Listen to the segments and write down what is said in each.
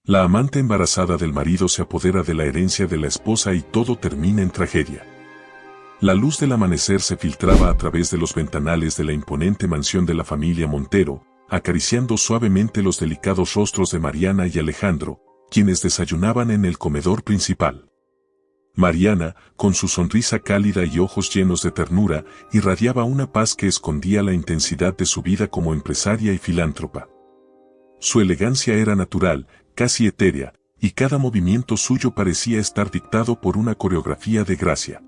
La amante embarazada del marido se apodera de la herencia de la esposa y todo termina en tragedia. La luz del amanecer se filtraba a través de los ventanales de la imponente mansión de la familia Montero, acariciando suavemente los delicados rostros de Mariana y Alejandro, quienes desayunaban en el comedor principal. Mariana, con su sonrisa cálida y ojos llenos de ternura, irradiaba una paz que escondía la intensidad de su vida como empresaria y filántropa. Su elegancia era natural, casi etérea, y cada movimiento suyo parecía estar dictado por una coreografía de gracia.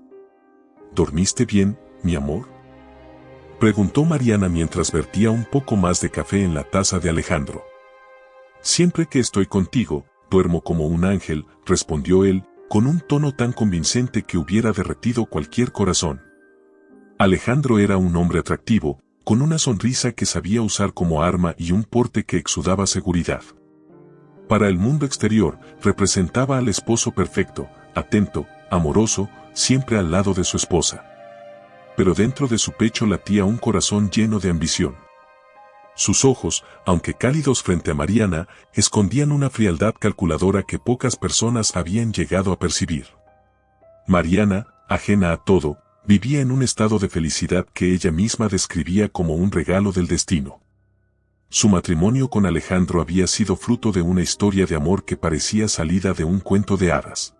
¿Dormiste bien, mi amor?, preguntó Mariana mientras vertía un poco más de café en la taza de Alejandro. Siempre que estoy contigo, duermo como un ángel, respondió él, con un tono tan convincente que hubiera derretido cualquier corazón. Alejandro era un hombre atractivo, con una sonrisa que sabía usar como arma y un porte que exudaba seguridad. Para el mundo exterior, representaba al esposo perfecto, atento, amoroso, siempre al lado de su esposa. Pero dentro de su pecho latía un corazón lleno de ambición. Sus ojos, aunque cálidos frente a Mariana, escondían una frialdad calculadora que pocas personas habían llegado a percibir. Mariana, ajena a todo, vivía en un estado de felicidad que ella misma describía como un regalo del destino. Su matrimonio con Alejandro había sido fruto de una historia de amor que parecía salida de un cuento de hadas.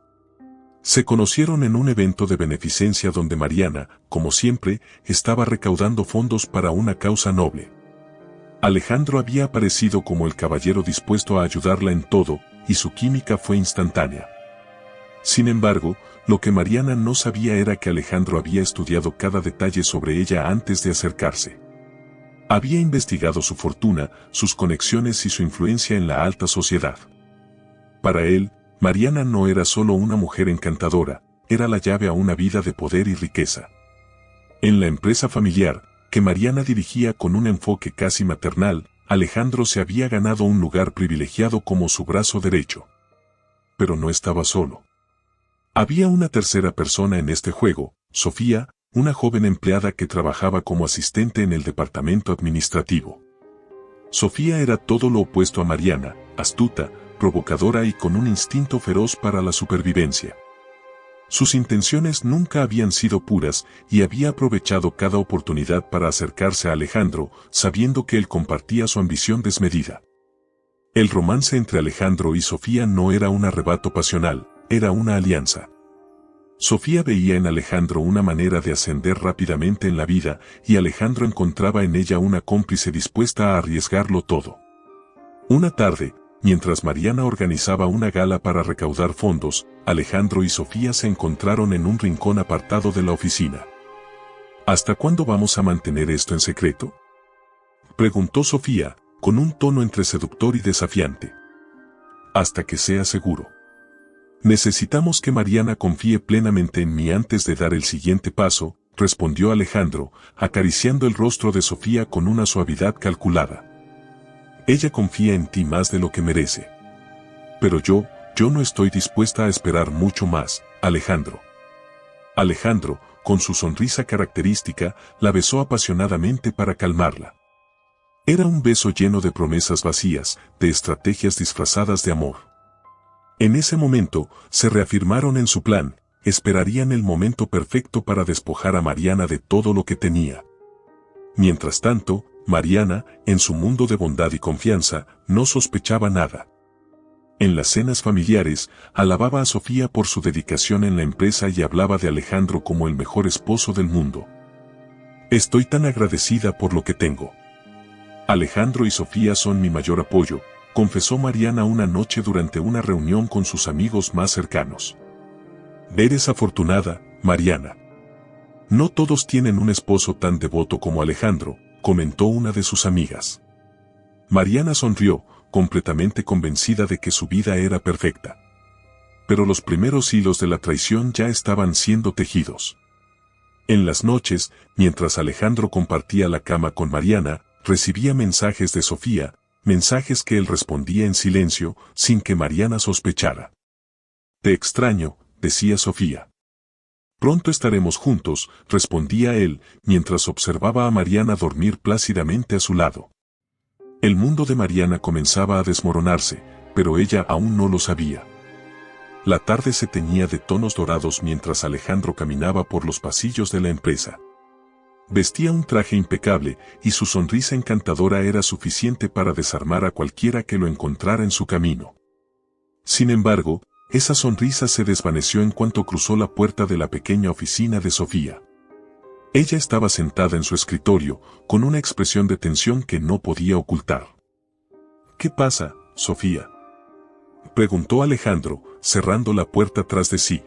Se conocieron en un evento de beneficencia donde Mariana, como siempre, estaba recaudando fondos para una causa noble. Alejandro había aparecido como el caballero dispuesto a ayudarla en todo, y su química fue instantánea. Sin embargo, lo que Mariana no sabía era que Alejandro había estudiado cada detalle sobre ella antes de acercarse. Había investigado su fortuna, sus conexiones y su influencia en la alta sociedad. Para él, Mariana no era solo una mujer encantadora, era la llave a una vida de poder y riqueza. En la empresa familiar, que Mariana dirigía con un enfoque casi maternal, Alejandro se había ganado un lugar privilegiado como su brazo derecho. Pero no estaba solo. Había una tercera persona en este juego, Sofía, una joven empleada que trabajaba como asistente en el departamento administrativo. Sofía era todo lo opuesto a Mariana, astuta, provocadora y con un instinto feroz para la supervivencia. Sus intenciones nunca habían sido puras y había aprovechado cada oportunidad para acercarse a Alejandro, sabiendo que él compartía su ambición desmedida. El romance entre Alejandro y Sofía no era un arrebato pasional, era una alianza. Sofía veía en Alejandro una manera de ascender rápidamente en la vida y Alejandro encontraba en ella una cómplice dispuesta a arriesgarlo todo. Una tarde, mientras Mariana organizaba una gala para recaudar fondos, Alejandro y Sofía se encontraron en un rincón apartado de la oficina. ¿Hasta cuándo vamos a mantener esto en secreto?, preguntó Sofía, con un tono entre seductor y desafiante. Hasta que sea seguro. Necesitamos que Mariana confíe plenamente en mí antes de dar el siguiente paso, respondió Alejandro, acariciando el rostro de Sofía con una suavidad calculada. Ella confía en ti más de lo que merece. Pero yo no estoy dispuesta a esperar mucho más, Alejandro. Alejandro, con su sonrisa característica, la besó apasionadamente para calmarla. Era un beso lleno de promesas vacías, de estrategias disfrazadas de amor. En ese momento, se reafirmaron en su plan, esperarían el momento perfecto para despojar a Mariana de todo lo que tenía. Mientras tanto, Mariana, en su mundo de bondad y confianza, no sospechaba nada. En las cenas familiares, alababa a Sofía por su dedicación en la empresa y hablaba de Alejandro como el mejor esposo del mundo. Estoy tan agradecida por lo que tengo. Alejandro y Sofía son mi mayor apoyo, confesó Mariana una noche durante una reunión con sus amigos más cercanos. Eres afortunada, Mariana. No todos tienen un esposo tan devoto como Alejandro, comentó una de sus amigas. Mariana sonrió, completamente convencida de que su vida era perfecta. Pero los primeros hilos de la traición ya estaban siendo tejidos. En las noches, mientras Alejandro compartía la cama con Mariana, recibía mensajes de Sofía, mensajes que él respondía en silencio, sin que Mariana sospechara. Te extraño, decía Sofía. Pronto estaremos juntos, respondía él, mientras observaba a Mariana dormir plácidamente a su lado. El mundo de Mariana comenzaba a desmoronarse, pero ella aún no lo sabía. La tarde se teñía de tonos dorados mientras Alejandro caminaba por los pasillos de la empresa. Vestía un traje impecable y su sonrisa encantadora era suficiente para desarmar a cualquiera que lo encontrara en su camino. Sin embargo, esa sonrisa se desvaneció en cuanto cruzó la puerta de la pequeña oficina de Sofía. Ella estaba sentada en su escritorio, con una expresión de tensión que no podía ocultar. ¿Qué pasa, Sofía?, preguntó Alejandro, cerrando la puerta tras de sí.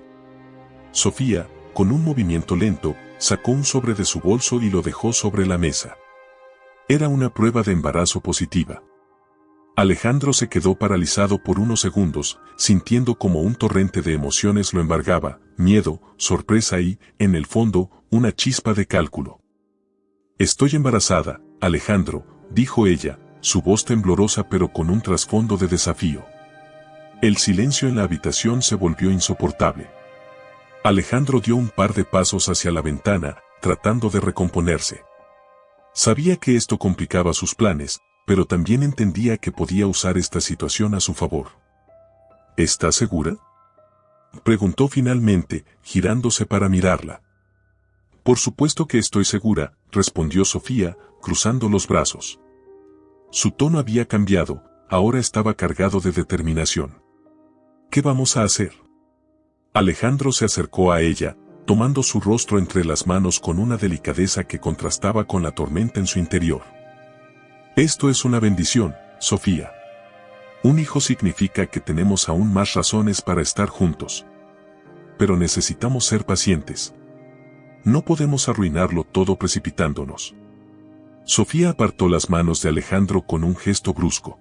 Sofía, con un movimiento lento, sacó un sobre de su bolso y lo dejó sobre la mesa. Era una prueba de embarazo positiva. Alejandro se quedó paralizado por unos segundos, sintiendo como un torrente de emociones lo embargaba, miedo, sorpresa y, en el fondo, una chispa de cálculo. «Estoy embarazada, Alejandro», dijo ella, su voz temblorosa pero con un trasfondo de desafío. El silencio en la habitación se volvió insoportable. Alejandro dio un par de pasos hacia la ventana, tratando de recomponerse. Sabía que esto complicaba sus planes, pero también entendía que podía usar esta situación a su favor. ¿Estás segura?, preguntó finalmente, girándose para mirarla. Por supuesto que estoy segura, respondió Sofía, cruzando los brazos. Su tono había cambiado, ahora estaba cargado de determinación. ¿Qué vamos a hacer? Alejandro se acercó a ella, tomando su rostro entre las manos con una delicadeza que contrastaba con la tormenta en su interior. Esto es una bendición, Sofía. Un hijo significa que tenemos aún más razones para estar juntos. Pero necesitamos ser pacientes. No podemos arruinarlo todo precipitándonos. Sofía apartó las manos de Alejandro con un gesto brusco.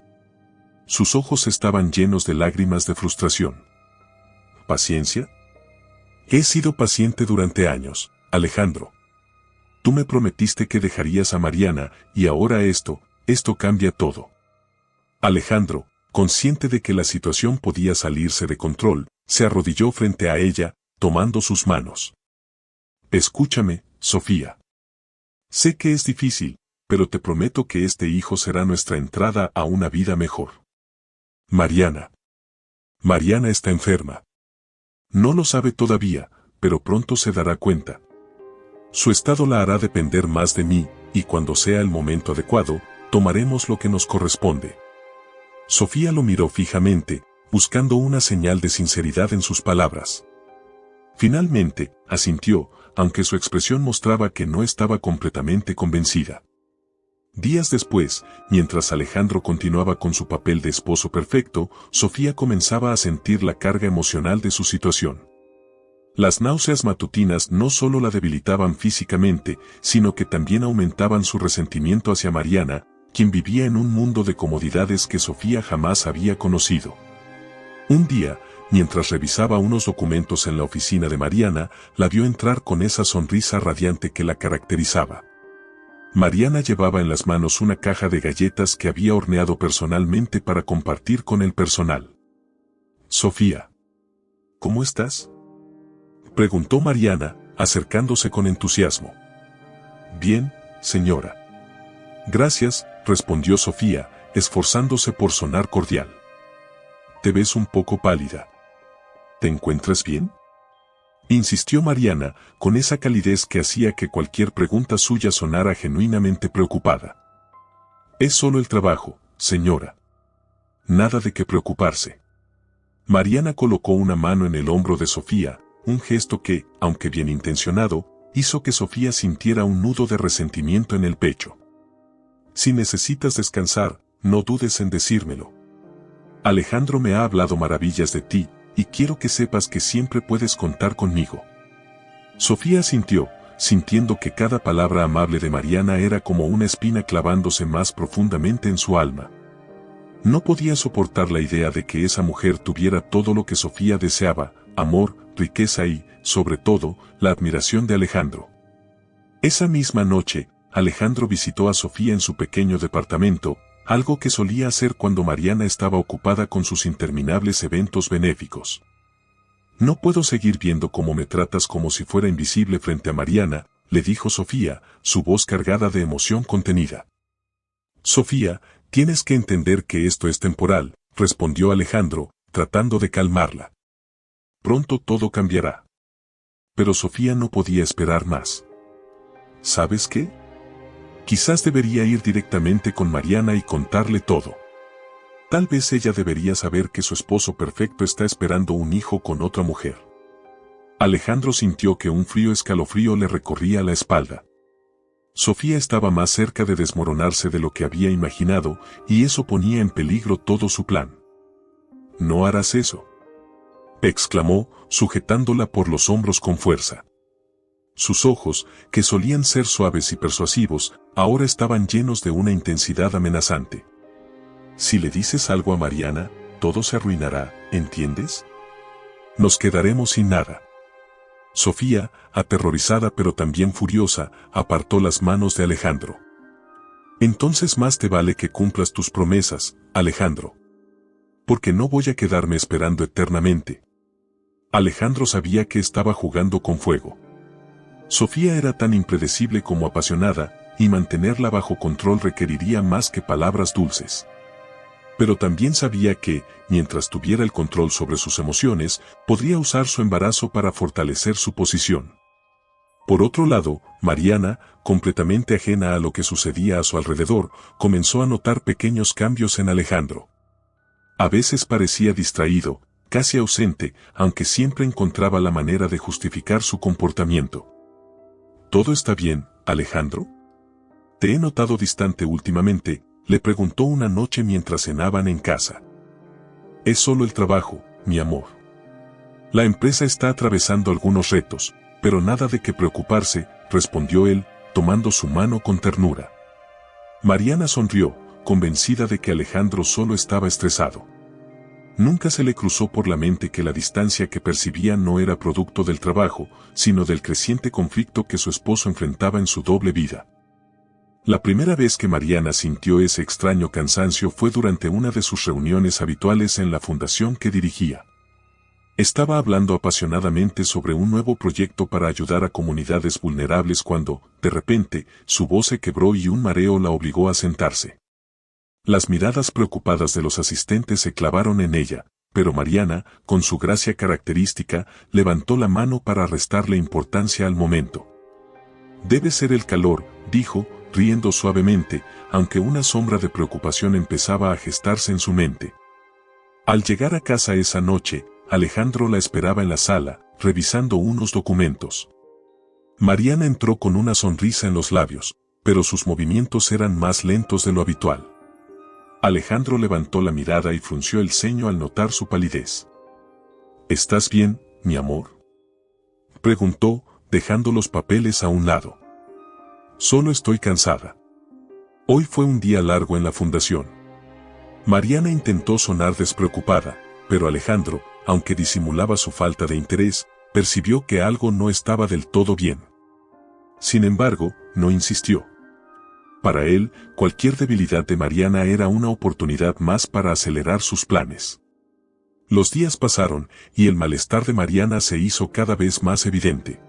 Sus ojos estaban llenos de lágrimas de frustración. ¿Paciencia? He sido paciente durante años, Alejandro. Tú me prometiste que dejarías a Mariana, y ahora esto cambia todo. Alejandro, consciente de que la situación podía salirse de control, se arrodilló frente a ella, tomando sus manos. Escúchame, Sofía. Sé que es difícil, pero te prometo que este hijo será nuestra entrada a una vida mejor. Mariana. Mariana está enferma. No lo sabe todavía, pero pronto se dará cuenta. Su estado la hará depender más de mí, y cuando sea el momento adecuado, tomaremos lo que nos corresponde. Sofía lo miró fijamente, buscando una señal de sinceridad en sus palabras. Finalmente, asintió, aunque su expresión mostraba que no estaba completamente convencida. Días después, mientras Alejandro continuaba con su papel de esposo perfecto, Sofía comenzaba a sentir la carga emocional de su situación. Las náuseas matutinas no solo la debilitaban físicamente, sino que también aumentaban su resentimiento hacia Mariana, quien vivía en un mundo de comodidades que Sofía jamás había conocido. Un día, mientras revisaba unos documentos en la oficina de Mariana, la vio entrar con esa sonrisa radiante que la caracterizaba. Mariana llevaba en las manos una caja de galletas que había horneado personalmente para compartir con el personal. «Sofía, ¿cómo estás?», preguntó Mariana, acercándose con entusiasmo. «Bien, señora». «Gracias», respondió Sofía, esforzándose por sonar cordial. «Te ves un poco pálida. ¿Te encuentras bien?», insistió Mariana, con esa calidez que hacía que cualquier pregunta suya sonara genuinamente preocupada. «Es solo el trabajo, señora. Nada de qué preocuparse». Mariana colocó una mano en el hombro de Sofía, un gesto que, aunque bien intencionado, hizo que Sofía sintiera un nudo de resentimiento en el pecho. «Si necesitas descansar, no dudes en decírmelo. Alejandro me ha hablado maravillas de ti, y quiero que sepas que siempre puedes contar conmigo». Sofía asintió, sintiendo que cada palabra amable de Mariana era como una espina clavándose más profundamente en su alma. No podía soportar la idea de que esa mujer tuviera todo lo que Sofía deseaba: amor, riqueza y, sobre todo, la admiración de Alejandro. Esa misma noche, Alejandro visitó a Sofía en su pequeño departamento, algo que solía hacer cuando Mariana estaba ocupada con sus interminables eventos benéficos. «No puedo seguir viendo cómo me tratas como si fuera invisible frente a Mariana», le dijo Sofía, su voz cargada de emoción contenida. «Sofía, tienes que entender que esto es temporal», respondió Alejandro, tratando de calmarla. Pronto todo cambiará. Pero Sofía no podía esperar más. ¿Sabes qué? Quizás debería ir directamente con Mariana y contarle todo. Tal vez ella debería saber que su esposo perfecto está esperando un hijo con otra mujer. Alejandro sintió que un frío escalofrío le recorría la espalda. Sofía estaba más cerca de desmoronarse de lo que había imaginado, y eso ponía en peligro todo su plan. «No harás eso», exclamó, sujetándola por los hombros con fuerza. Sus ojos, que solían ser suaves y persuasivos, ahora estaban llenos de una intensidad amenazante. «Si le dices algo a Mariana, todo se arruinará, ¿entiendes? Nos quedaremos sin nada». Sofía, aterrorizada pero también furiosa, apartó las manos de Alejandro. «Entonces más te vale que cumplas tus promesas, Alejandro. Porque no voy a quedarme esperando eternamente». Alejandro sabía que estaba jugando con fuego. Sofía era tan impredecible como apasionada, y mantenerla bajo control requeriría más que palabras dulces. Pero también sabía que, mientras tuviera el control sobre sus emociones, podría usar su embarazo para fortalecer su posición. Por otro lado, Mariana, completamente ajena a lo que sucedía a su alrededor, comenzó a notar pequeños cambios en Alejandro. A veces parecía distraído, casi ausente, aunque siempre encontraba la manera de justificar su comportamiento. «¿Todo está bien, Alejandro? Te he notado distante últimamente», le preguntó una noche mientras cenaban en casa. «Es solo el trabajo, mi amor. La empresa está atravesando algunos retos, pero nada de qué preocuparse», respondió él, tomando su mano con ternura. Mariana sonrió, convencida de que Alejandro solo estaba estresado. Nunca se le cruzó por la mente que la distancia que percibía no era producto del trabajo, sino del creciente conflicto que su esposo enfrentaba en su doble vida. La primera vez que Mariana sintió ese extraño cansancio fue durante una de sus reuniones habituales en la fundación que dirigía. Estaba hablando apasionadamente sobre un nuevo proyecto para ayudar a comunidades vulnerables cuando, de repente, su voz se quebró y un mareo la obligó a sentarse. Las miradas preocupadas de los asistentes se clavaron en ella, pero Mariana, con su gracia característica, levantó la mano para restarle importancia al momento. «Debe ser el calor», dijo, riendo suavemente, aunque una sombra de preocupación empezaba a gestarse en su mente. Al llegar a casa esa noche, Alejandro la esperaba en la sala, revisando unos documentos. Mariana entró con una sonrisa en los labios, pero sus movimientos eran más lentos de lo habitual. Alejandro levantó la mirada y frunció el ceño al notar su palidez. «¿Estás bien, mi amor?», preguntó, dejando los papeles a un lado. «Solo estoy cansada. Hoy fue un día largo en la fundación». Mariana intentó sonar despreocupada, pero Alejandro, aunque disimulaba su falta de interés, percibió que algo no estaba del todo bien. Sin embargo, no insistió. Para él, cualquier debilidad de Mariana era una oportunidad más para acelerar sus planes. Los días pasaron, y el malestar de Mariana se hizo cada vez más evidente.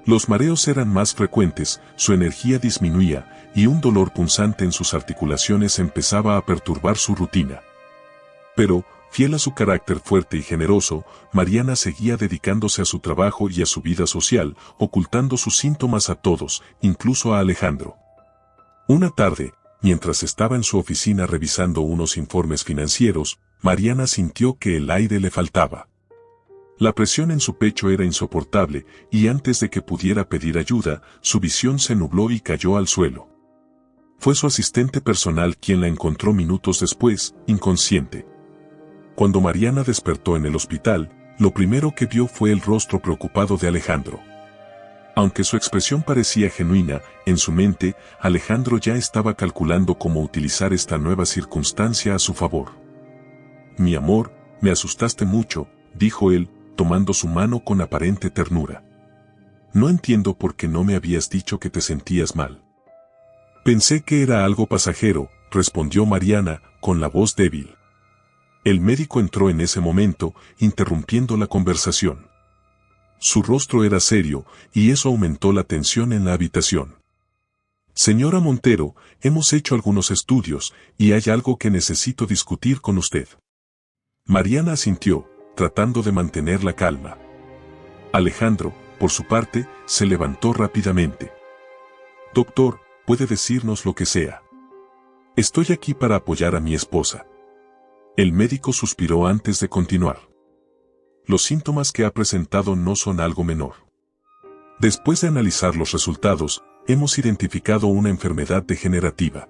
Los mareos eran más frecuentes, su energía disminuía, y un dolor punzante en sus articulaciones empezaba a perturbar su rutina. Pero, fiel a su carácter fuerte y generoso, Mariana seguía dedicándose a su trabajo y a su vida social, ocultando sus síntomas a todos, incluso a Alejandro. Una tarde, mientras estaba en su oficina revisando unos informes financieros, Mariana sintió que el aire le faltaba. La presión en su pecho era insoportable, y antes de que pudiera pedir ayuda, su visión se nubló y cayó al suelo. Fue su asistente personal quien la encontró minutos después, inconsciente. Cuando Mariana despertó en el hospital, lo primero que vio fue el rostro preocupado de Alejandro. Aunque su expresión parecía genuina, en su mente, Alejandro ya estaba calculando cómo utilizar esta nueva circunstancia a su favor. «Mi amor, me asustaste mucho», dijo él, tomando su mano con aparente ternura. «No entiendo por qué no me habías dicho que te sentías mal». «Pensé que era algo pasajero», respondió Mariana, con la voz débil. El médico entró en ese momento, interrumpiendo la conversación. Su rostro era serio, y eso aumentó la tensión en la habitación. Señora Montero, hemos hecho algunos estudios, y hay algo que necesito discutir con usted. Mariana asintió, tratando de mantener la calma. Alejandro, por su parte, se levantó rápidamente. Doctor, puede decirnos lo que sea. Estoy aquí para apoyar a mi esposa. El médico suspiró antes de continuar. Los síntomas que ha presentado no son algo menor. Después de analizar los resultados, hemos identificado una enfermedad degenerativa.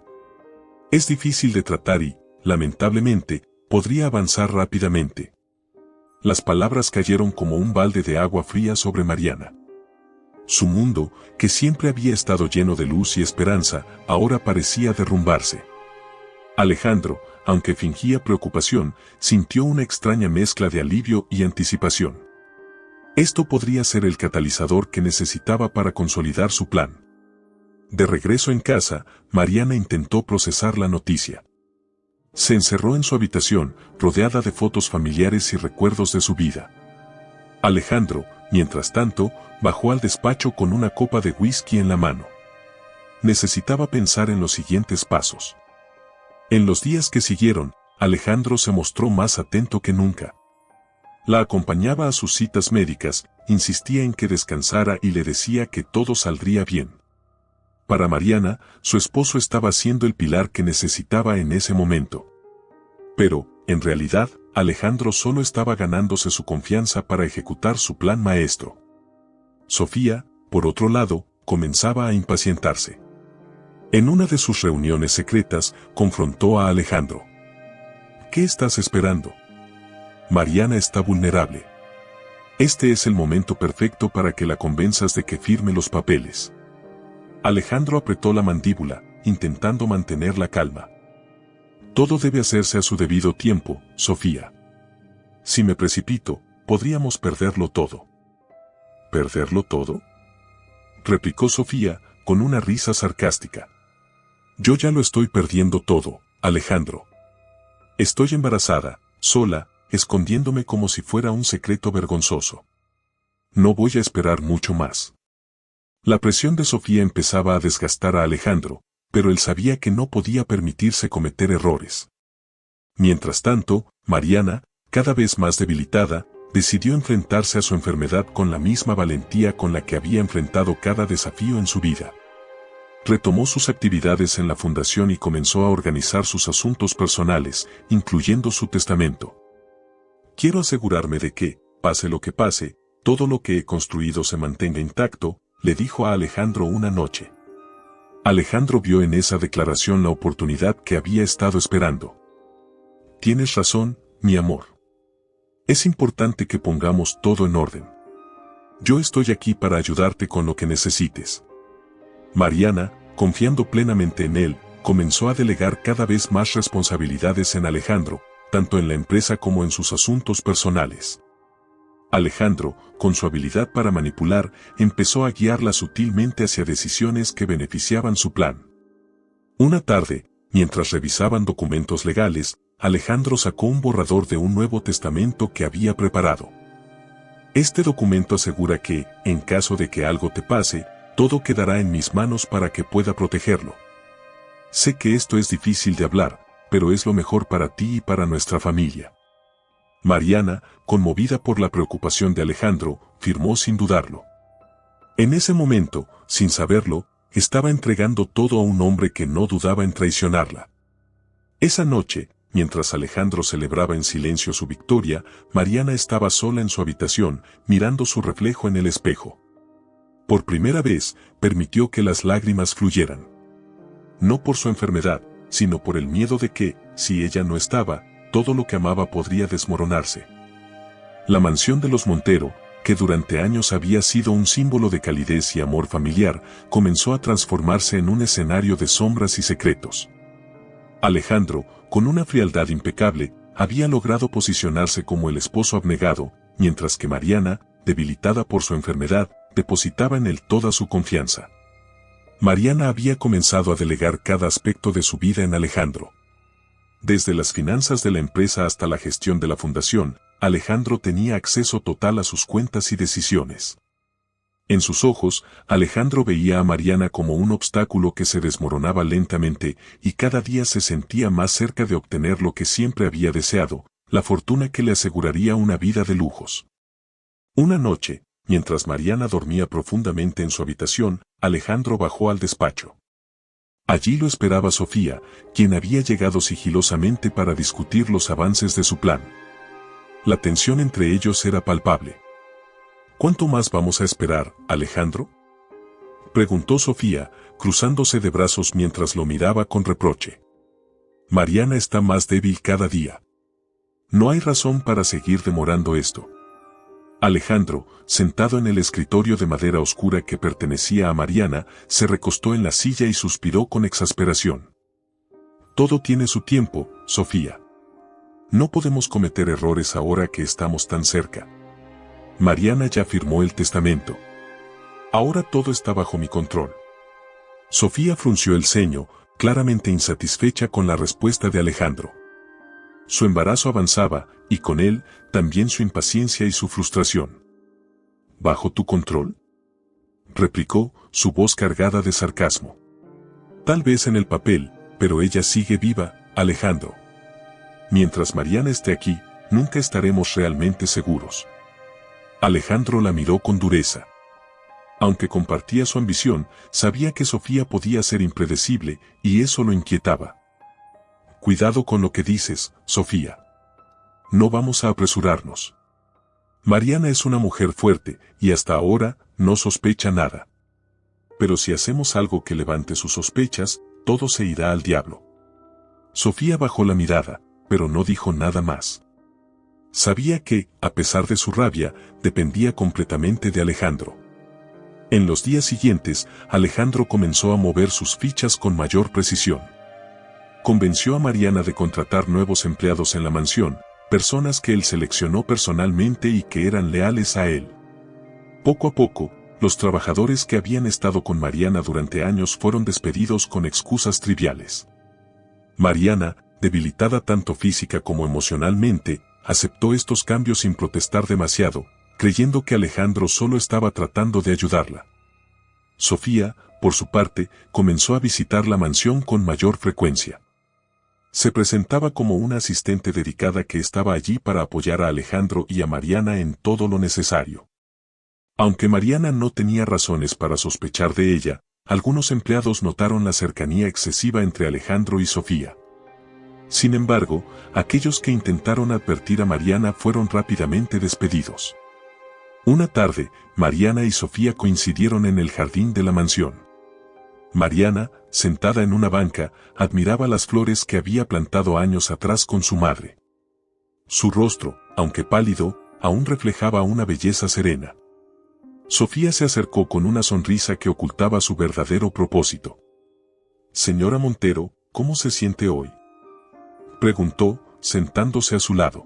Es difícil de tratar y, lamentablemente, podría avanzar rápidamente. Las palabras cayeron como un balde de agua fría sobre Mariana. Su mundo, que siempre había estado lleno de luz y esperanza, ahora parecía derrumbarse. Alejandro, aunque fingía preocupación, sintió una extraña mezcla de alivio y anticipación. Esto podría ser el catalizador que necesitaba para consolidar su plan. De regreso en casa, Mariana intentó procesar la noticia. Se encerró en su habitación, rodeada de fotos familiares y recuerdos de su vida. Alejandro, mientras tanto, bajó al despacho con una copa de whisky en la mano. Necesitaba pensar en los siguientes pasos. En los días que siguieron, Alejandro se mostró más atento que nunca. La acompañaba a sus citas médicas, insistía en que descansara y le decía que todo saldría bien. Para Mariana, su esposo estaba siendo el pilar que necesitaba en ese momento. Pero, en realidad, Alejandro solo estaba ganándose su confianza para ejecutar su plan maestro. Sofía, por otro lado, comenzaba a impacientarse. En una de sus reuniones secretas, confrontó a Alejandro. ¿Qué estás esperando? Mariana está vulnerable. Este es el momento perfecto para que la convenzas de que firme los papeles. Alejandro apretó la mandíbula, intentando mantener la calma. Todo debe hacerse a su debido tiempo, Sofía. Si me precipito, podríamos perderlo todo. ¿Perderlo todo?, replicó Sofía, con una risa sarcástica. Yo ya lo estoy perdiendo todo, Alejandro. Estoy embarazada, sola, escondiéndome como si fuera un secreto vergonzoso. No voy a esperar mucho más. La presión de Sofía empezaba a desgastar a Alejandro, pero él sabía que no podía permitirse cometer errores. Mientras tanto, Mariana, cada vez más debilitada, decidió enfrentarse a su enfermedad con la misma valentía con la que había enfrentado cada desafío en su vida. Retomó sus actividades en la fundación y comenzó a organizar sus asuntos personales, incluyendo su testamento. Quiero asegurarme de que, pase lo que pase, todo lo que he construido se mantenga intacto, le dijo a Alejandro una noche. Alejandro vio en esa declaración la oportunidad que había estado esperando. Tienes razón, mi amor. Es importante que pongamos todo en orden. Yo estoy aquí para ayudarte con lo que necesites. Mariana, confiando plenamente en él, comenzó a delegar cada vez más responsabilidades en Alejandro, tanto en la empresa como en sus asuntos personales. Alejandro, con su habilidad para manipular, empezó a guiarla sutilmente hacia decisiones que beneficiaban su plan. Una tarde, mientras revisaban documentos legales, Alejandro sacó un borrador de un nuevo testamento que había preparado. Este documento asegura que, en caso de que algo te pase, todo quedará en mis manos para que pueda protegerlo. Sé que esto es difícil de hablar, pero es lo mejor para ti y para nuestra familia. Mariana, conmovida por la preocupación de Alejandro, firmó sin dudarlo. En ese momento, sin saberlo, estaba entregando todo a un hombre que no dudaba en traicionarla. Esa noche, mientras Alejandro celebraba en silencio su victoria, Mariana estaba sola en su habitación, mirando su reflejo en el espejo. Por primera vez, permitió que las lágrimas fluyeran. No por su enfermedad, sino por el miedo de que, si ella no estaba, todo lo que amaba podría desmoronarse. La mansión de los Montero, que durante años había sido un símbolo de calidez y amor familiar, comenzó a transformarse en un escenario de sombras y secretos. Alejandro, con una frialdad impecable, había logrado posicionarse como el esposo abnegado, mientras que Mariana, debilitada por su enfermedad, depositaba en él toda su confianza. Mariana había comenzado a delegar cada aspecto de su vida en Alejandro. Desde las finanzas de la empresa hasta la gestión de la fundación, Alejandro tenía acceso total a sus cuentas y decisiones. En sus ojos, Alejandro veía a Mariana como un obstáculo que se desmoronaba lentamente, y cada día se sentía más cerca de obtener lo que siempre había deseado, la fortuna que le aseguraría una vida de lujos. Una noche, mientras Mariana dormía profundamente en su habitación, Alejandro bajó al despacho. Allí lo esperaba Sofía, quien había llegado sigilosamente para discutir los avances de su plan. La tensión entre ellos era palpable. ¿Cuánto más vamos a esperar, Alejandro?, preguntó Sofía, cruzándose de brazos mientras lo miraba con reproche. Mariana está más débil cada día. No hay razón para seguir demorando esto. Alejandro, sentado en el escritorio de madera oscura que pertenecía a Mariana, se recostó en la silla y suspiró con exasperación. Todo tiene su tiempo, Sofía. No podemos cometer errores ahora que estamos tan cerca. Mariana ya firmó el testamento. Ahora todo está bajo mi control. Sofía frunció el ceño, claramente insatisfecha con la respuesta de Alejandro. Su embarazo avanzaba, y con él, también su impaciencia y su frustración. ¿Bajo tu control?, replicó, su voz cargada de sarcasmo. Tal vez en el papel, pero ella sigue viva, Alejandro. Mientras Mariana esté aquí, nunca estaremos realmente seguros. Alejandro la miró con dureza. Aunque compartía su ambición, sabía que Sofía podía ser impredecible, y eso lo inquietaba. Cuidado con lo que dices, Sofía. No vamos a apresurarnos. Mariana es una mujer fuerte, y hasta ahora, no sospecha nada. Pero si hacemos algo que levante sus sospechas, todo se irá al diablo. Sofía bajó la mirada, pero no dijo nada más. Sabía que, a pesar de su rabia, dependía completamente de Alejandro. En los días siguientes, Alejandro comenzó a mover sus fichas con mayor precisión. Convenció a Mariana de contratar nuevos empleados en la mansión, personas que él seleccionó personalmente y que eran leales a él. Poco a poco, los trabajadores que habían estado con Mariana durante años fueron despedidos con excusas triviales. Mariana, debilitada tanto física como emocionalmente, aceptó estos cambios sin protestar demasiado, creyendo que Alejandro solo estaba tratando de ayudarla. Sofía, por su parte, comenzó a visitar la mansión con mayor frecuencia. Se presentaba como una asistente dedicada que estaba allí para apoyar a Alejandro y a Mariana en todo lo necesario. Aunque Mariana no tenía razones para sospechar de ella, algunos empleados notaron la cercanía excesiva entre Alejandro y Sofía. Sin embargo, aquellos que intentaron advertir a Mariana fueron rápidamente despedidos. Una tarde, Mariana y Sofía coincidieron en el jardín de la mansión. Mariana, sentada en una banca, admiraba las flores que había plantado años atrás con su madre. Su rostro, aunque pálido, aún reflejaba una belleza serena. Sofía se acercó con una sonrisa que ocultaba su verdadero propósito. «Señora Montero, ¿cómo se siente hoy?», preguntó, sentándose a su lado.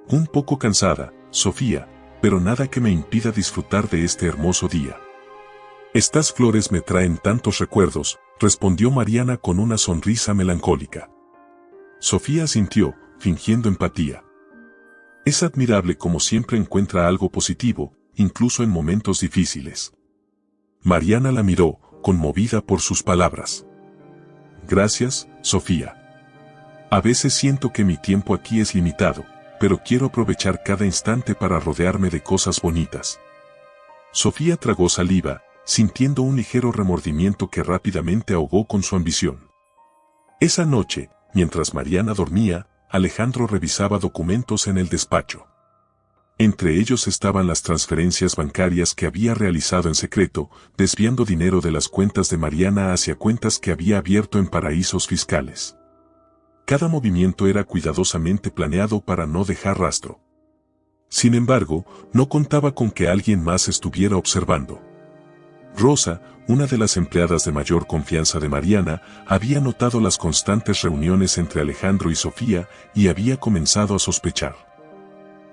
«Un poco cansada, Sofía, pero nada que me impida disfrutar de este hermoso día». «Estas flores me traen tantos recuerdos», respondió Mariana con una sonrisa melancólica. Sofía asintió, fingiendo empatía. «Es admirable cómo siempre encuentra algo positivo, incluso en momentos difíciles». Mariana la miró, conmovida por sus palabras. «Gracias, Sofía. A veces siento que mi tiempo aquí es limitado, pero quiero aprovechar cada instante para rodearme de cosas bonitas». Sofía tragó saliva, sintiendo un ligero remordimiento que rápidamente ahogó con su ambición. Esa noche, mientras Mariana dormía, Alejandro revisaba documentos en el despacho. Entre ellos estaban las transferencias bancarias que había realizado en secreto, desviando dinero de las cuentas de Mariana hacia cuentas que había abierto en paraísos fiscales. Cada movimiento era cuidadosamente planeado para no dejar rastro. Sin embargo, no contaba con que alguien más estuviera observando. Rosa, una de las empleadas de mayor confianza de Mariana, había notado las constantes reuniones entre Alejandro y Sofía y había comenzado a sospechar.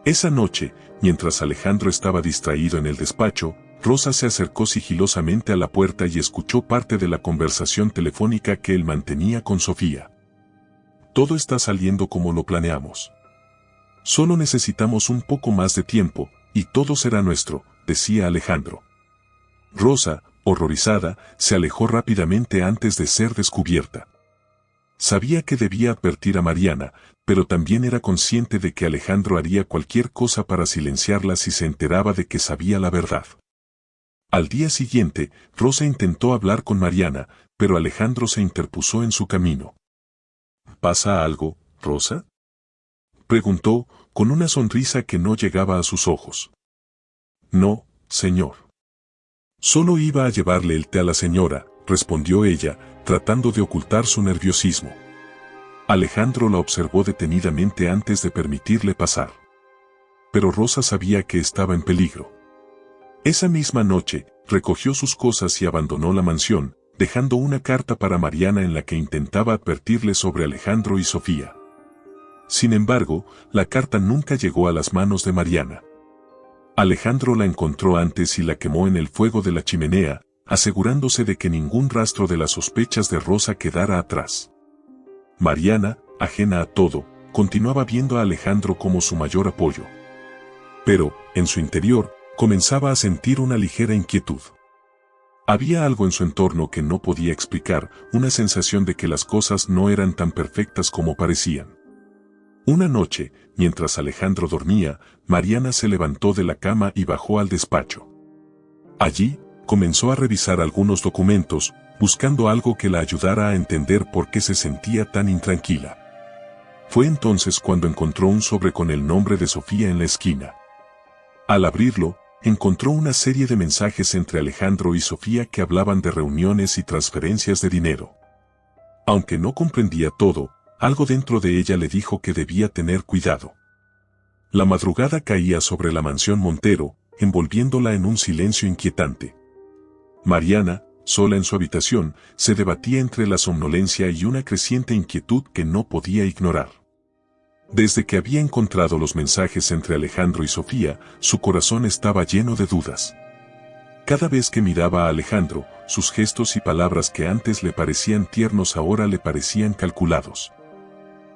Esa noche, mientras Alejandro estaba distraído en el despacho, Rosa se acercó sigilosamente a la puerta y escuchó parte de la conversación telefónica que él mantenía con Sofía. «Todo está saliendo como lo planeamos. Solo necesitamos un poco más de tiempo, y todo será nuestro», decía Alejandro. Rosa, horrorizada, se alejó rápidamente antes de ser descubierta. Sabía que debía advertir a Mariana, pero también era consciente de que Alejandro haría cualquier cosa para silenciarla si se enteraba de que sabía la verdad. Al día siguiente, Rosa intentó hablar con Mariana, pero Alejandro se interpuso en su camino. ¿Pasa algo, Rosa?, preguntó, con una sonrisa que no llegaba a sus ojos. No, señor. Solo iba a llevarle el té a la señora, respondió ella, tratando de ocultar su nerviosismo. Alejandro la observó detenidamente antes de permitirle pasar. Pero Rosa sabía que estaba en peligro. Esa misma noche, recogió sus cosas y abandonó la mansión, dejando una carta para Mariana en la que intentaba advertirle sobre Alejandro y Sofía. Sin embargo, la carta nunca llegó a las manos de Mariana. Alejandro la encontró antes y la quemó en el fuego de la chimenea, asegurándose de que ningún rastro de las sospechas de Rosa quedara atrás. Mariana, ajena a todo, continuaba viendo a Alejandro como su mayor apoyo. Pero, en su interior, comenzaba a sentir una ligera inquietud. Había algo en su entorno que no podía explicar, una sensación de que las cosas no eran tan perfectas como parecían. Una noche, mientras Alejandro dormía, Mariana se levantó de la cama y bajó al despacho. Allí, comenzó a revisar algunos documentos, buscando algo que la ayudara a entender por qué se sentía tan intranquila. Fue entonces cuando encontró un sobre con el nombre de Sofía en la esquina. Al abrirlo, encontró una serie de mensajes entre Alejandro y Sofía que hablaban de reuniones y transferencias de dinero. Aunque no comprendía todo, algo dentro de ella le dijo que debía tener cuidado. La madrugada caía sobre la mansión Montero, envolviéndola en un silencio inquietante. Mariana, sola en su habitación, se debatía entre la somnolencia y una creciente inquietud que no podía ignorar. Desde que había encontrado los mensajes entre Alejandro y Sofía, su corazón estaba lleno de dudas. Cada vez que miraba a Alejandro, sus gestos y palabras que antes le parecían tiernos ahora le parecían calculados.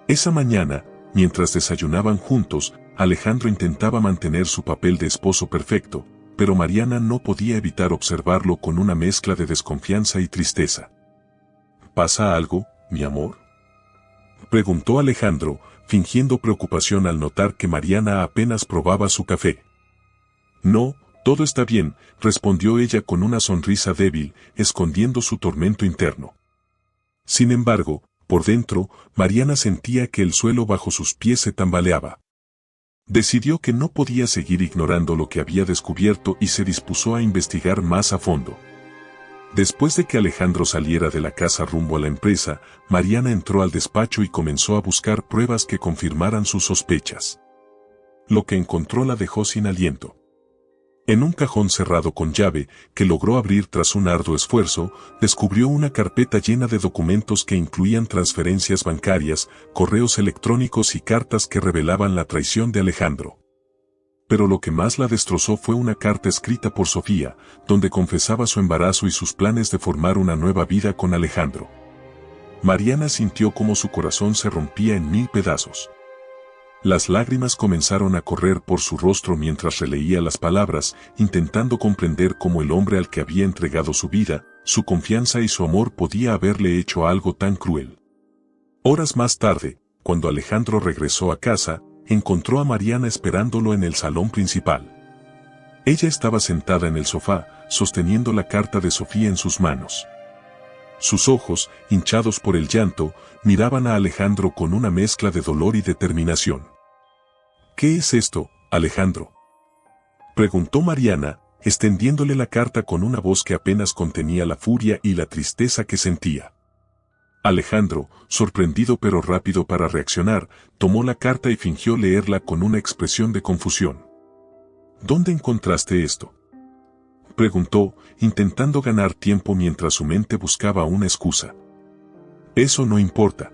Esa mañana, mientras desayunaban juntos, Alejandro intentaba mantener su papel de esposo perfecto, pero Mariana no podía evitar observarlo con una mezcla de desconfianza y tristeza. ¿Pasa algo, mi amor?, preguntó Alejandro, fingiendo preocupación al notar que Mariana apenas probaba su café. No, todo está bien, respondió ella con una sonrisa débil, escondiendo su tormento interno. Sin embargo, por dentro, Mariana sentía que el suelo bajo sus pies se tambaleaba. Decidió que no podía seguir ignorando lo que había descubierto y se dispuso a investigar más a fondo. Después de que Alejandro saliera de la casa rumbo a la empresa, Mariana entró al despacho y comenzó a buscar pruebas que confirmaran sus sospechas. Lo que encontró la dejó sin aliento. En un cajón cerrado con llave, que logró abrir tras un arduo esfuerzo, descubrió una carpeta llena de documentos que incluían transferencias bancarias, correos electrónicos y cartas que revelaban la traición de Alejandro. Pero lo que más la destrozó fue una carta escrita por Sofía, donde confesaba su embarazo y sus planes de formar una nueva vida con Alejandro. Mariana sintió como su corazón se rompía en 1000 pedazos. Las lágrimas comenzaron a correr por su rostro mientras releía las palabras, intentando comprender cómo el hombre al que había entregado su vida, su confianza y su amor podía haberle hecho algo tan cruel. Horas más tarde, cuando Alejandro regresó a casa, encontró a Mariana esperándolo en el salón principal. Ella estaba sentada en el sofá, sosteniendo la carta de Sofía en sus manos. Sus ojos, hinchados por el llanto, miraban a Alejandro con una mezcla de dolor y determinación. ¿Qué es esto, Alejandro?, preguntó Mariana, extendiéndole la carta con una voz que apenas contenía la furia y la tristeza que sentía. Alejandro, sorprendido pero rápido para reaccionar, tomó la carta y fingió leerla con una expresión de confusión. ¿Dónde encontraste esto?, preguntó, intentando ganar tiempo mientras su mente buscaba una excusa. Eso no importa.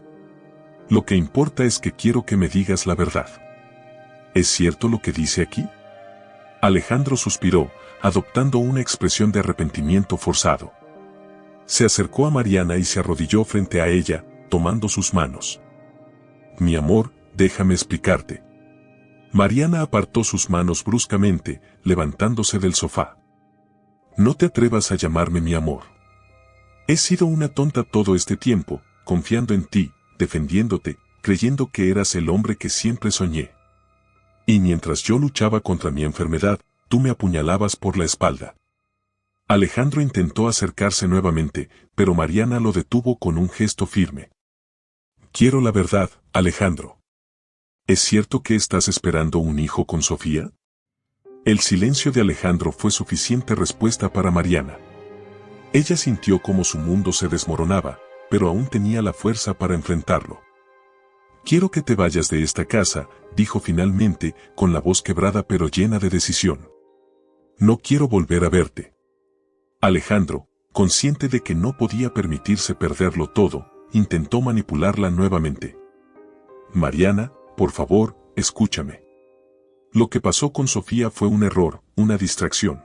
Lo que importa es que quiero que me digas la verdad. ¿Es cierto lo que dice aquí?, Alejandro suspiró, adoptando una expresión de arrepentimiento forzado. Se acercó a Mariana y se arrodilló frente a ella, tomando sus manos. Mi amor, déjame explicarte. Mariana apartó sus manos bruscamente, levantándose del sofá. No te atrevas a llamarme mi amor. He sido una tonta todo este tiempo, confiando en ti, defendiéndote, creyendo que eras el hombre que siempre soñé. Y mientras yo luchaba contra mi enfermedad, tú me apuñalabas por la espalda. Alejandro intentó acercarse nuevamente, pero Mariana lo detuvo con un gesto firme. Quiero la verdad, Alejandro. ¿Es cierto que estás esperando un hijo con Sofía? El silencio de Alejandro fue suficiente respuesta para Mariana. Ella sintió como su mundo se desmoronaba, pero aún tenía la fuerza para enfrentarlo. Quiero que te vayas de esta casa, dijo finalmente, con la voz quebrada pero llena de decisión. No quiero volver a verte. Alejandro, consciente de que no podía permitirse perderlo todo, intentó manipularla nuevamente. Mariana, por favor, escúchame. Lo que pasó con Sofía fue un error, una distracción.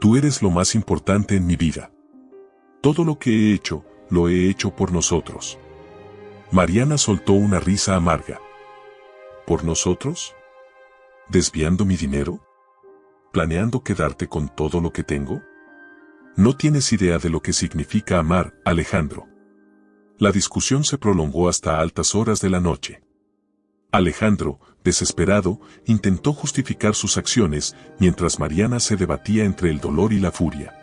Tú eres lo más importante en mi vida. Todo lo que he hecho, lo he hecho por nosotros. Mariana soltó una risa amarga. ¿Por nosotros? ¿Desviando mi dinero? ¿Planeando quedarte con todo lo que tengo? No tienes idea de lo que significa amar, Alejandro. La discusión se prolongó hasta altas horas de la noche. Alejandro, desesperado, intentó justificar sus acciones, mientras Mariana se debatía entre el dolor y la furia.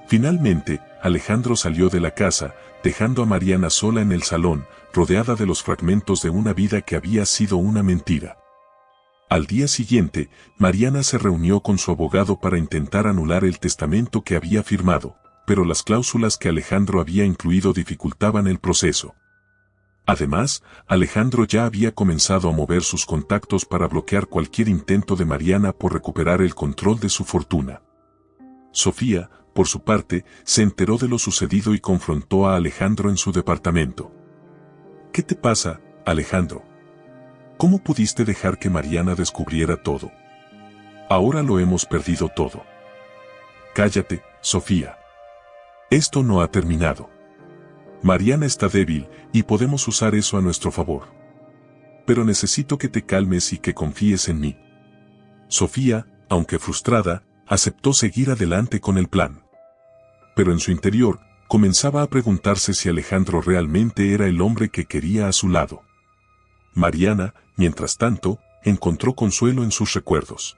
Finalmente, Alejandro salió de la casa, dejando a Mariana sola en el salón, rodeada de los fragmentos de una vida que había sido una mentira. Al día siguiente, Mariana se reunió con su abogado para intentar anular el testamento que había firmado, pero las cláusulas que Alejandro había incluido dificultaban el proceso. Además, Alejandro ya había comenzado a mover sus contactos para bloquear cualquier intento de Mariana por recuperar el control de su fortuna. Sofía, por su parte, se enteró de lo sucedido y confrontó a Alejandro en su departamento. ¿Qué te pasa, Alejandro? ¿Cómo pudiste dejar que Mariana descubriera todo? Ahora lo hemos perdido todo. Cállate, Sofía. Esto no ha terminado. Mariana está débil, y podemos usar eso a nuestro favor. Pero necesito que te calmes y que confíes en mí. Sofía, aunque frustrada, aceptó seguir adelante con el plan. Pero en su interior, comenzaba a preguntarse si Alejandro realmente era el hombre que quería a su lado. Mariana, mientras tanto, encontró consuelo en sus recuerdos.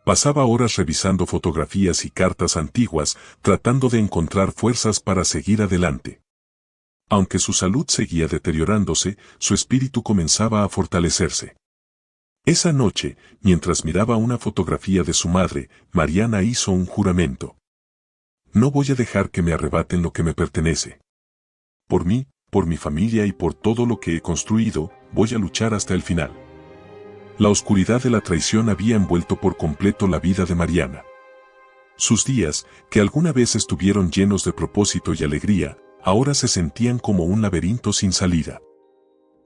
Pasaba horas revisando fotografías y cartas antiguas, tratando de encontrar fuerzas para seguir adelante. Aunque su salud seguía deteriorándose, su espíritu comenzaba a fortalecerse. Esa noche, mientras miraba una fotografía de su madre, Mariana hizo un juramento. No voy a dejar que me arrebaten lo que me pertenece. Por mí, por mi familia y por todo lo que he construido, voy a luchar hasta el final. La oscuridad de la traición había envuelto por completo la vida de Mariana. Sus días, que alguna vez estuvieron llenos de propósito y alegría, ahora se sentían como un laberinto sin salida.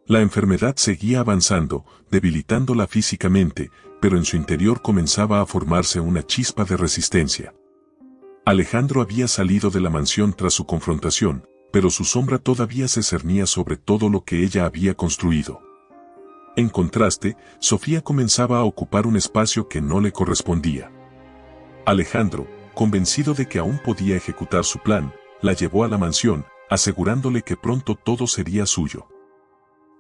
La enfermedad seguía avanzando, debilitándola físicamente, pero en su interior comenzaba a formarse una chispa de resistencia. Alejandro había salido de la mansión tras su confrontación, pero su sombra todavía se cernía sobre todo lo que ella había construido. En contraste, Sofía comenzaba a ocupar un espacio que no le correspondía. Alejandro, convencido de que aún podía ejecutar su plan, la llevó a la mansión, asegurándole que pronto todo sería suyo.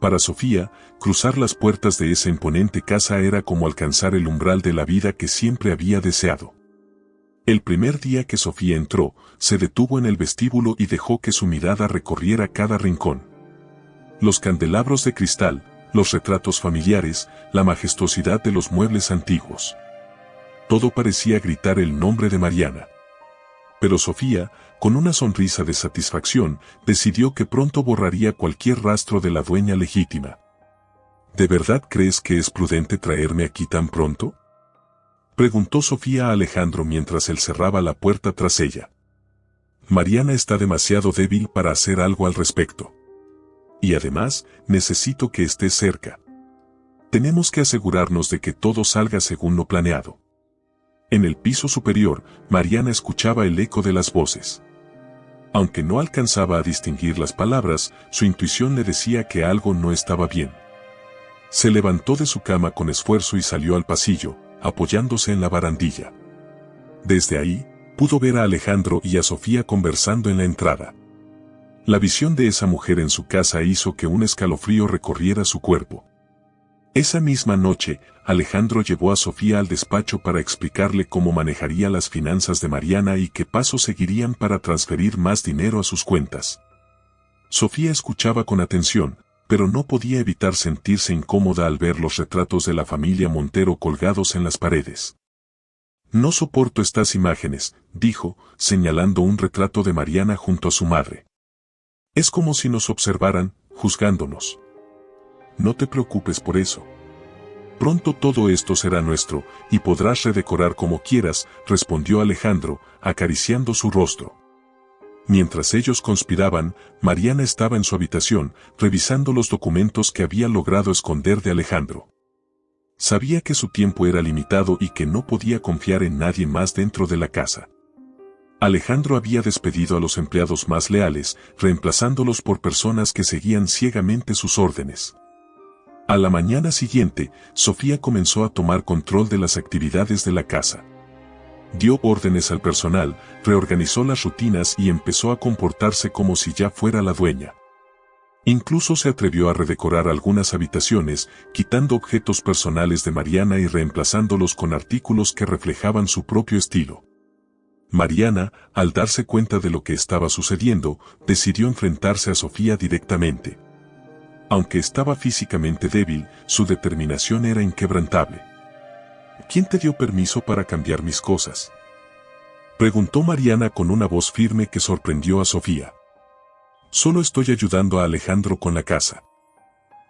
Para Sofía, cruzar las puertas de esa imponente casa era como alcanzar el umbral de la vida que siempre había deseado. El primer día que Sofía entró, se detuvo en el vestíbulo y dejó que su mirada recorriera cada rincón. Los candelabros de cristal, los retratos familiares, la majestuosidad de los muebles antiguos. Todo parecía gritar el nombre de Mariana. Pero Sofía, con una sonrisa de satisfacción, decidió que pronto borraría cualquier rastro de la dueña legítima. ¿De verdad crees que es prudente traerme aquí tan pronto?, preguntó Sofía a Alejandro mientras él cerraba la puerta tras ella. Mariana está demasiado débil para hacer algo al respecto. Y además, necesito que estés cerca. Tenemos que asegurarnos de que todo salga según lo planeado. En el piso superior, Mariana escuchaba el eco de las voces. Aunque no alcanzaba a distinguir las palabras, su intuición le decía que algo no estaba bien. Se levantó de su cama con esfuerzo y salió al pasillo, apoyándose en la barandilla. Desde ahí, pudo ver a Alejandro y a Sofía conversando en la entrada. La visión de esa mujer en su casa hizo que un escalofrío recorriera su cuerpo. Esa misma noche, Alejandro llevó a Sofía al despacho para explicarle cómo manejaría las finanzas de Mariana y qué pasos seguirían para transferir más dinero a sus cuentas. Sofía escuchaba con atención, pero no podía evitar sentirse incómoda al ver los retratos de la familia Montero colgados en las paredes. No soporto estas imágenes, dijo, señalando un retrato de Mariana junto a su madre. Es como si nos observaran, juzgándonos. No te preocupes por eso. Pronto todo esto será nuestro, y podrás redecorar como quieras, respondió Alejandro, acariciando su rostro. Mientras ellos conspiraban, Mariana estaba en su habitación, revisando los documentos que había logrado esconder de Alejandro. Sabía que su tiempo era limitado y que no podía confiar en nadie más dentro de la casa. Alejandro había despedido a los empleados más leales, reemplazándolos por personas que seguían ciegamente sus órdenes. A la mañana siguiente, Sofía comenzó a tomar control de las actividades de la casa. Dio órdenes al personal, reorganizó las rutinas y empezó a comportarse como si ya fuera la dueña. Incluso se atrevió a redecorar algunas habitaciones, quitando objetos personales de Mariana y reemplazándolos con artículos que reflejaban su propio estilo. Mariana, al darse cuenta de lo que estaba sucediendo, decidió enfrentarse a Sofía directamente. Aunque estaba físicamente débil, su determinación era inquebrantable. ¿Quién te dio permiso para cambiar mis cosas?, preguntó Mariana con una voz firme que sorprendió a Sofía. Solo estoy ayudando a Alejandro con la casa.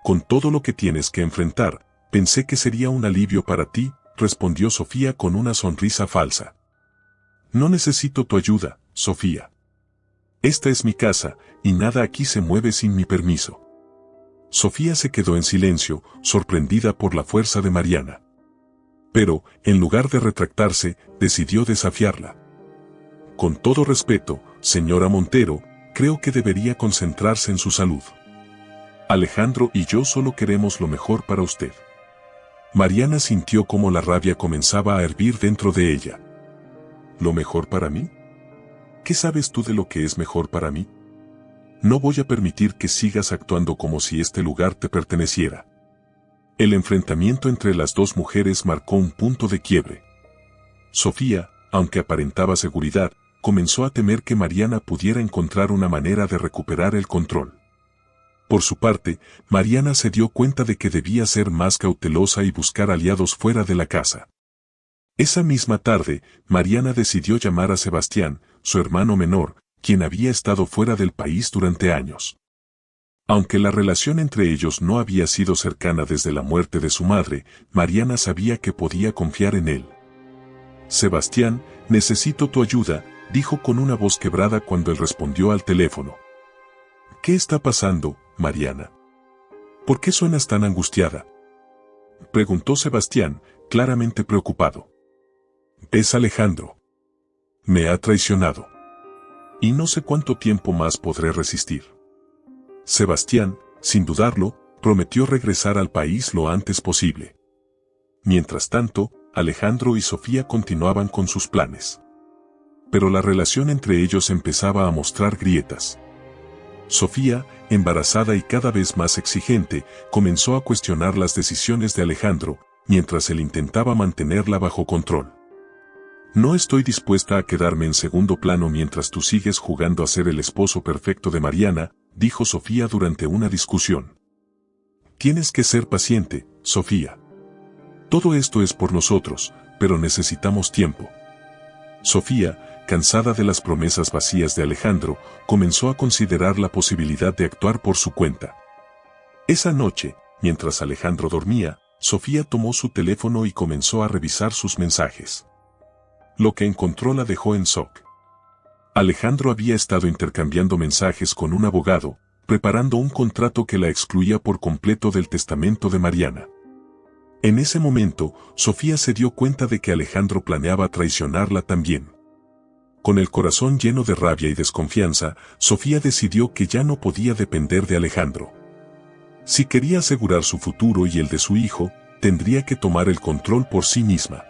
Con todo lo que tienes que enfrentar, pensé que sería un alivio para ti, respondió Sofía con una sonrisa falsa. No necesito tu ayuda, Sofía. Esta es mi casa, y nada aquí se mueve sin mi permiso. Sofía se quedó en silencio, sorprendida por la fuerza de Mariana. Pero, en lugar de retractarse, decidió desafiarla. Con todo respeto, señora Montero, creo que debería concentrarse en su salud. Alejandro y yo solo queremos lo mejor para usted. Mariana sintió cómo la rabia comenzaba a hervir dentro de ella. ¿Lo mejor para mí? ¿Qué sabes tú de lo que es mejor para mí? No voy a permitir que sigas actuando como si este lugar te perteneciera. El enfrentamiento entre las dos mujeres marcó un punto de quiebre. Sofía, aunque aparentaba seguridad, comenzó a temer que Mariana pudiera encontrar una manera de recuperar el control. Por su parte, Mariana se dio cuenta de que debía ser más cautelosa y buscar aliados fuera de la casa. Esa misma tarde, Mariana decidió llamar a Sebastián, su hermano menor, quien había estado fuera del país durante años. Aunque la relación entre ellos no había sido cercana desde la muerte de su madre, Mariana sabía que podía confiar en él. Sebastián, necesito tu ayuda, dijo con una voz quebrada cuando él respondió al teléfono. ¿Qué está pasando, Mariana? ¿Por qué suenas tan angustiada?, preguntó Sebastián, claramente preocupado. Es Alejandro. Me ha traicionado. Y no sé cuánto tiempo más podré resistir. Sebastián, sin dudarlo, prometió regresar al país lo antes posible. Mientras tanto, Alejandro y Sofía continuaban con sus planes. Pero la relación entre ellos empezaba a mostrar grietas. Sofía, embarazada y cada vez más exigente, comenzó a cuestionar las decisiones de Alejandro, mientras él intentaba mantenerla bajo control. No estoy dispuesta a quedarme en segundo plano mientras tú sigues jugando a ser el esposo perfecto de Mariana, dijo Sofía durante una discusión. Tienes que ser paciente, Sofía. Todo esto es por nosotros, pero necesitamos tiempo. Sofía, cansada de las promesas vacías de Alejandro, comenzó a considerar la posibilidad de actuar por su cuenta. Esa noche, mientras Alejandro dormía, Sofía tomó su teléfono y comenzó a revisar sus mensajes. Lo que encontró la dejó en shock. Alejandro había estado intercambiando mensajes con un abogado, preparando un contrato que la excluía por completo del testamento de Mariana. En ese momento, Sofía se dio cuenta de que Alejandro planeaba traicionarla también. Con el corazón lleno de rabia y desconfianza, Sofía decidió que ya no podía depender de Alejandro. Si quería asegurar su futuro y el de su hijo, tendría que tomar el control por sí misma.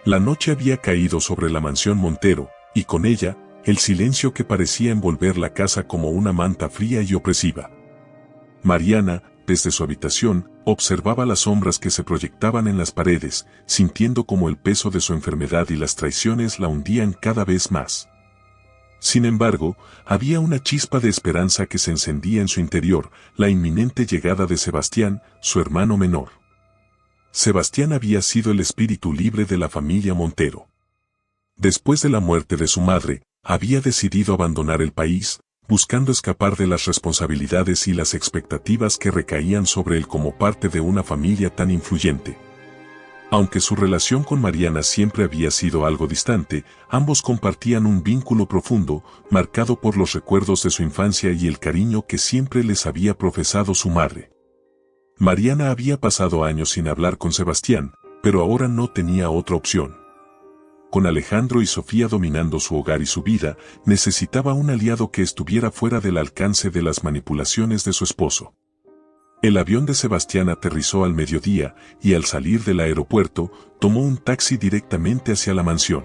La noche había caído sobre la mansión Montero, y con ella, el silencio que parecía envolver la casa como una manta fría y opresiva. Mariana, desde su habitación, observaba las sombras que se proyectaban en las paredes, sintiendo como el peso de su enfermedad y las traiciones la hundían cada vez más. Sin embargo, había una chispa de esperanza que se encendía en su interior, la inminente llegada de Sebastián, su hermano menor. Sebastián había sido el espíritu libre de la familia Montero. Después de la muerte de su madre, había decidido abandonar el país, buscando escapar de las responsabilidades y las expectativas que recaían sobre él como parte de una familia tan influyente. Aunque su relación con Mariana siempre había sido algo distante, ambos compartían un vínculo profundo, marcado por los recuerdos de su infancia y el cariño que siempre les había profesado su madre. Mariana había pasado años sin hablar con Sebastián, pero ahora no tenía otra opción. Con Alejandro y Sofía dominando su hogar y su vida, necesitaba un aliado que estuviera fuera del alcance de las manipulaciones de su esposo. El avión de Sebastián aterrizó al mediodía, y al salir del aeropuerto, tomó un taxi directamente hacia la mansión.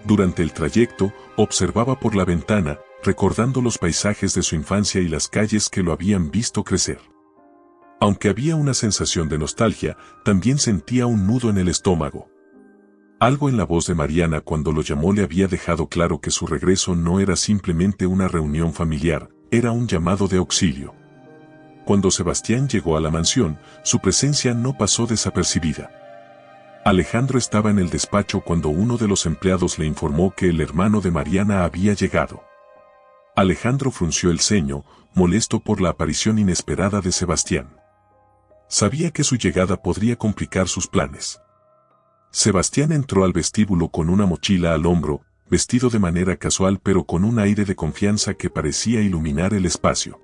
Durante el trayecto, observaba por la ventana, recordando los paisajes de su infancia y las calles que lo habían visto crecer. Aunque había una sensación de nostalgia, también sentía un nudo en el estómago. Algo en la voz de Mariana cuando lo llamó le había dejado claro que su regreso no era simplemente una reunión familiar, era un llamado de auxilio. Cuando Sebastián llegó a la mansión, su presencia no pasó desapercibida. Alejandro estaba en el despacho cuando uno de los empleados le informó que el hermano de Mariana había llegado. Alejandro frunció el ceño, molesto por la aparición inesperada de Sebastián. Sabía que su llegada podría complicar sus planes. Sebastián entró al vestíbulo con una mochila al hombro, vestido de manera casual pero con un aire de confianza que parecía iluminar el espacio.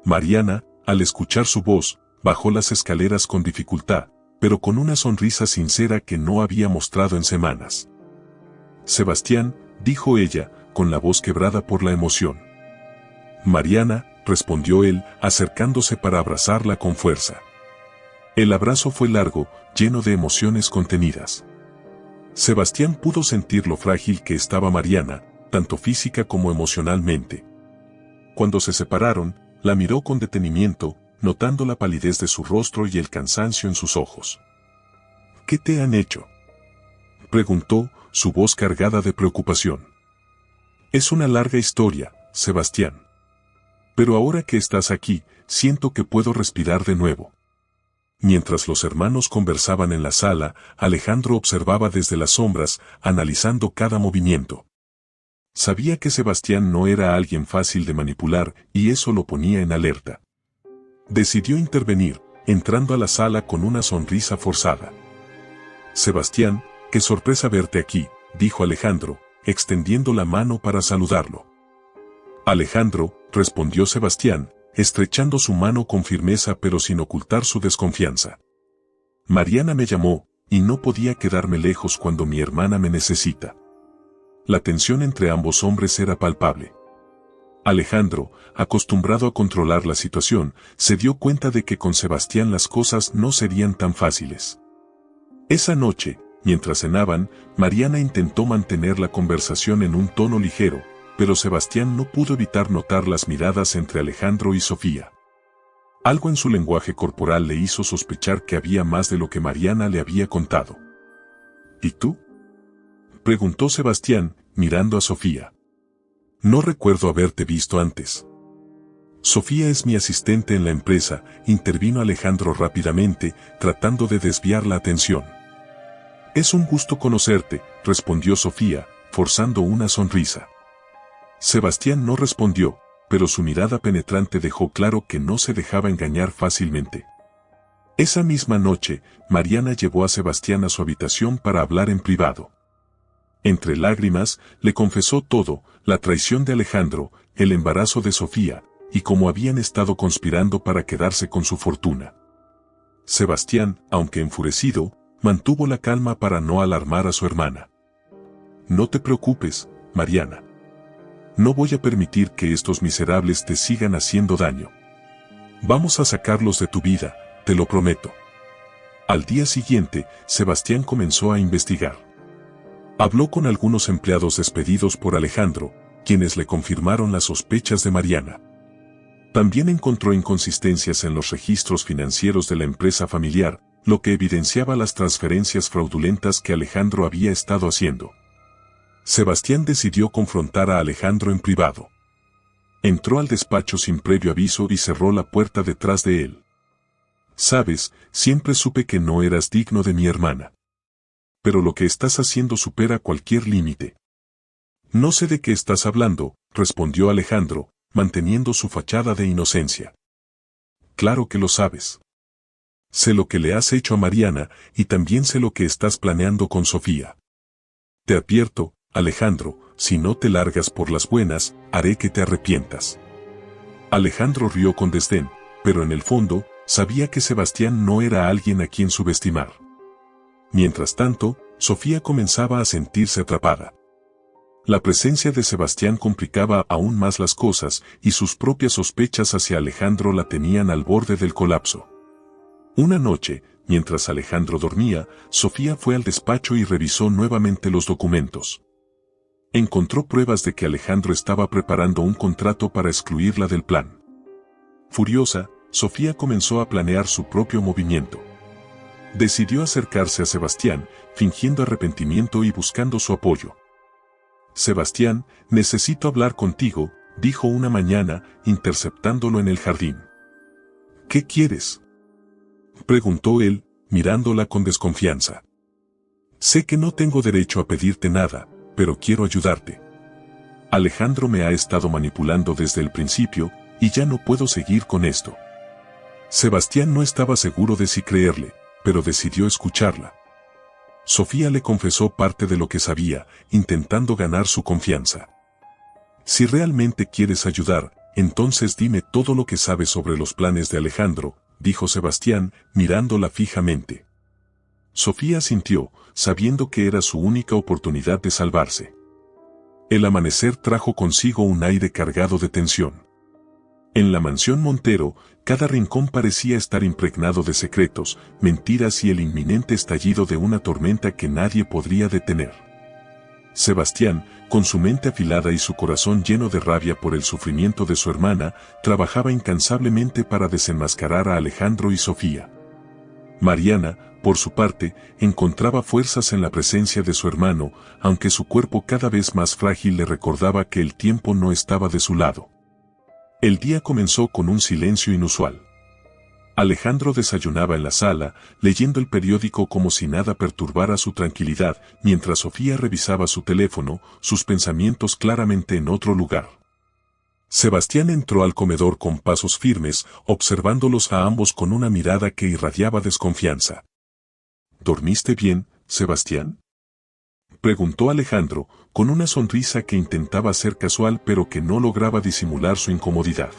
Mariana, al escuchar su voz, bajó las escaleras con dificultad, pero con una sonrisa sincera que no había mostrado en semanas. Sebastián, dijo ella, con la voz quebrada por la emoción. Mariana, respondió él, acercándose para abrazarla con fuerza. El abrazo fue largo, lleno de emociones contenidas. Sebastián pudo sentir lo frágil que estaba Mariana, tanto física como emocionalmente. Cuando se separaron, la miró con detenimiento, notando la palidez de su rostro y el cansancio en sus ojos. ¿Qué te han hecho?, preguntó, su voz cargada de preocupación. Es una larga historia, Sebastián. Pero ahora que estás aquí, siento que puedo respirar de nuevo. Mientras los hermanos conversaban en la sala, Alejandro observaba desde las sombras, analizando cada movimiento. Sabía que Sebastián no era alguien fácil de manipular, y eso lo ponía en alerta. Decidió intervenir, entrando a la sala con una sonrisa forzada. Sebastián, qué sorpresa verte aquí, dijo Alejandro, extendiendo la mano para saludarlo. Alejandro, respondió Sebastián, estrechando su mano con firmeza pero sin ocultar su desconfianza. Mariana me llamó, y no podía quedarme lejos cuando mi hermana me necesita. La tensión entre ambos hombres era palpable. Alejandro, acostumbrado a controlar la situación, se dio cuenta de que con Sebastián las cosas no serían tan fáciles. Esa noche, mientras cenaban, Mariana intentó mantener la conversación en un tono ligero, pero Sebastián no pudo evitar notar las miradas entre Alejandro y Sofía. Algo en su lenguaje corporal le hizo sospechar que había más de lo que Mariana le había contado. ¿Y tú?, preguntó Sebastián, mirando a Sofía. No recuerdo haberte visto antes. Sofía es mi asistente en la empresa, intervino Alejandro rápidamente, tratando de desviar la atención. Es un gusto conocerte, respondió Sofía, forzando una sonrisa. Sebastián no respondió, pero su mirada penetrante dejó claro que no se dejaba engañar fácilmente. Esa misma noche, Mariana llevó a Sebastián a su habitación para hablar en privado. Entre lágrimas, le confesó todo, la traición de Alejandro, el embarazo de Sofía, y cómo habían estado conspirando para quedarse con su fortuna. Sebastián, aunque enfurecido, mantuvo la calma para no alarmar a su hermana. No te preocupes, Mariana. No voy a permitir que estos miserables te sigan haciendo daño. Vamos a sacarlos de tu vida, te lo prometo. Al día siguiente, Sebastián comenzó a investigar. Habló con algunos empleados despedidos por Alejandro, quienes le confirmaron las sospechas de Mariana. También encontró inconsistencias en los registros financieros de la empresa familiar, lo que evidenciaba las transferencias fraudulentas que Alejandro había estado haciendo. Sebastián decidió confrontar a Alejandro en privado. Entró al despacho sin previo aviso y cerró la puerta detrás de él. Sabes, siempre supe que no eras digno de mi hermana. Pero lo que estás haciendo supera cualquier límite. No sé de qué estás hablando, respondió Alejandro, manteniendo su fachada de inocencia. Claro que lo sabes. Sé lo que le has hecho a Mariana y también sé lo que estás planeando con Sofía. Te advierto, Alejandro, si no te largas por las buenas, haré que te arrepientas. Alejandro rió con desdén, pero en el fondo, sabía que Sebastián no era alguien a quien subestimar. Mientras tanto, Sofía comenzaba a sentirse atrapada. La presencia de Sebastián complicaba aún más las cosas y sus propias sospechas hacia Alejandro la tenían al borde del colapso. Una noche, mientras Alejandro dormía, Sofía fue al despacho y revisó nuevamente los documentos. Encontró pruebas de que Alejandro estaba preparando un contrato para excluirla del plan. Furiosa, Sofía comenzó a planear su propio movimiento. Decidió acercarse a Sebastián, fingiendo arrepentimiento y buscando su apoyo. Sebastián, necesito hablar contigo, dijo una mañana, interceptándolo en el jardín. ¿Qué quieres?, preguntó él, mirándola con desconfianza. Sé que no tengo derecho a pedirte nada, pero quiero ayudarte. Alejandro me ha estado manipulando desde el principio, y ya no puedo seguir con esto. Sebastián no estaba seguro de si creerle, pero decidió escucharla. Sofía le confesó parte de lo que sabía, intentando ganar su confianza. Si realmente quieres ayudar, entonces dime todo lo que sabes sobre los planes de Alejandro, dijo Sebastián, mirándola fijamente. Sofía asintió, sabiendo que era su única oportunidad de salvarse. El amanecer trajo consigo un aire cargado de tensión. En la mansión Montero, cada rincón parecía estar impregnado de secretos, mentiras y el inminente estallido de una tormenta que nadie podría detener. Sebastián, con su mente afilada y su corazón lleno de rabia por el sufrimiento de su hermana, trabajaba incansablemente para desenmascarar a Alejandro y Sofía. Mariana, por su parte, encontraba fuerzas en la presencia de su hermano, aunque su cuerpo cada vez más frágil le recordaba que el tiempo no estaba de su lado. El día comenzó con un silencio inusual. Alejandro desayunaba en la sala, leyendo el periódico como si nada perturbara su tranquilidad, mientras Sofía revisaba su teléfono, sus pensamientos claramente en otro lugar. Sebastián entró al comedor con pasos firmes, observándolos a ambos con una mirada que irradiaba desconfianza. ¿Dormiste bien, Sebastián?, preguntó Alejandro, con una sonrisa que intentaba ser casual pero que no lograba disimular su incomodidad.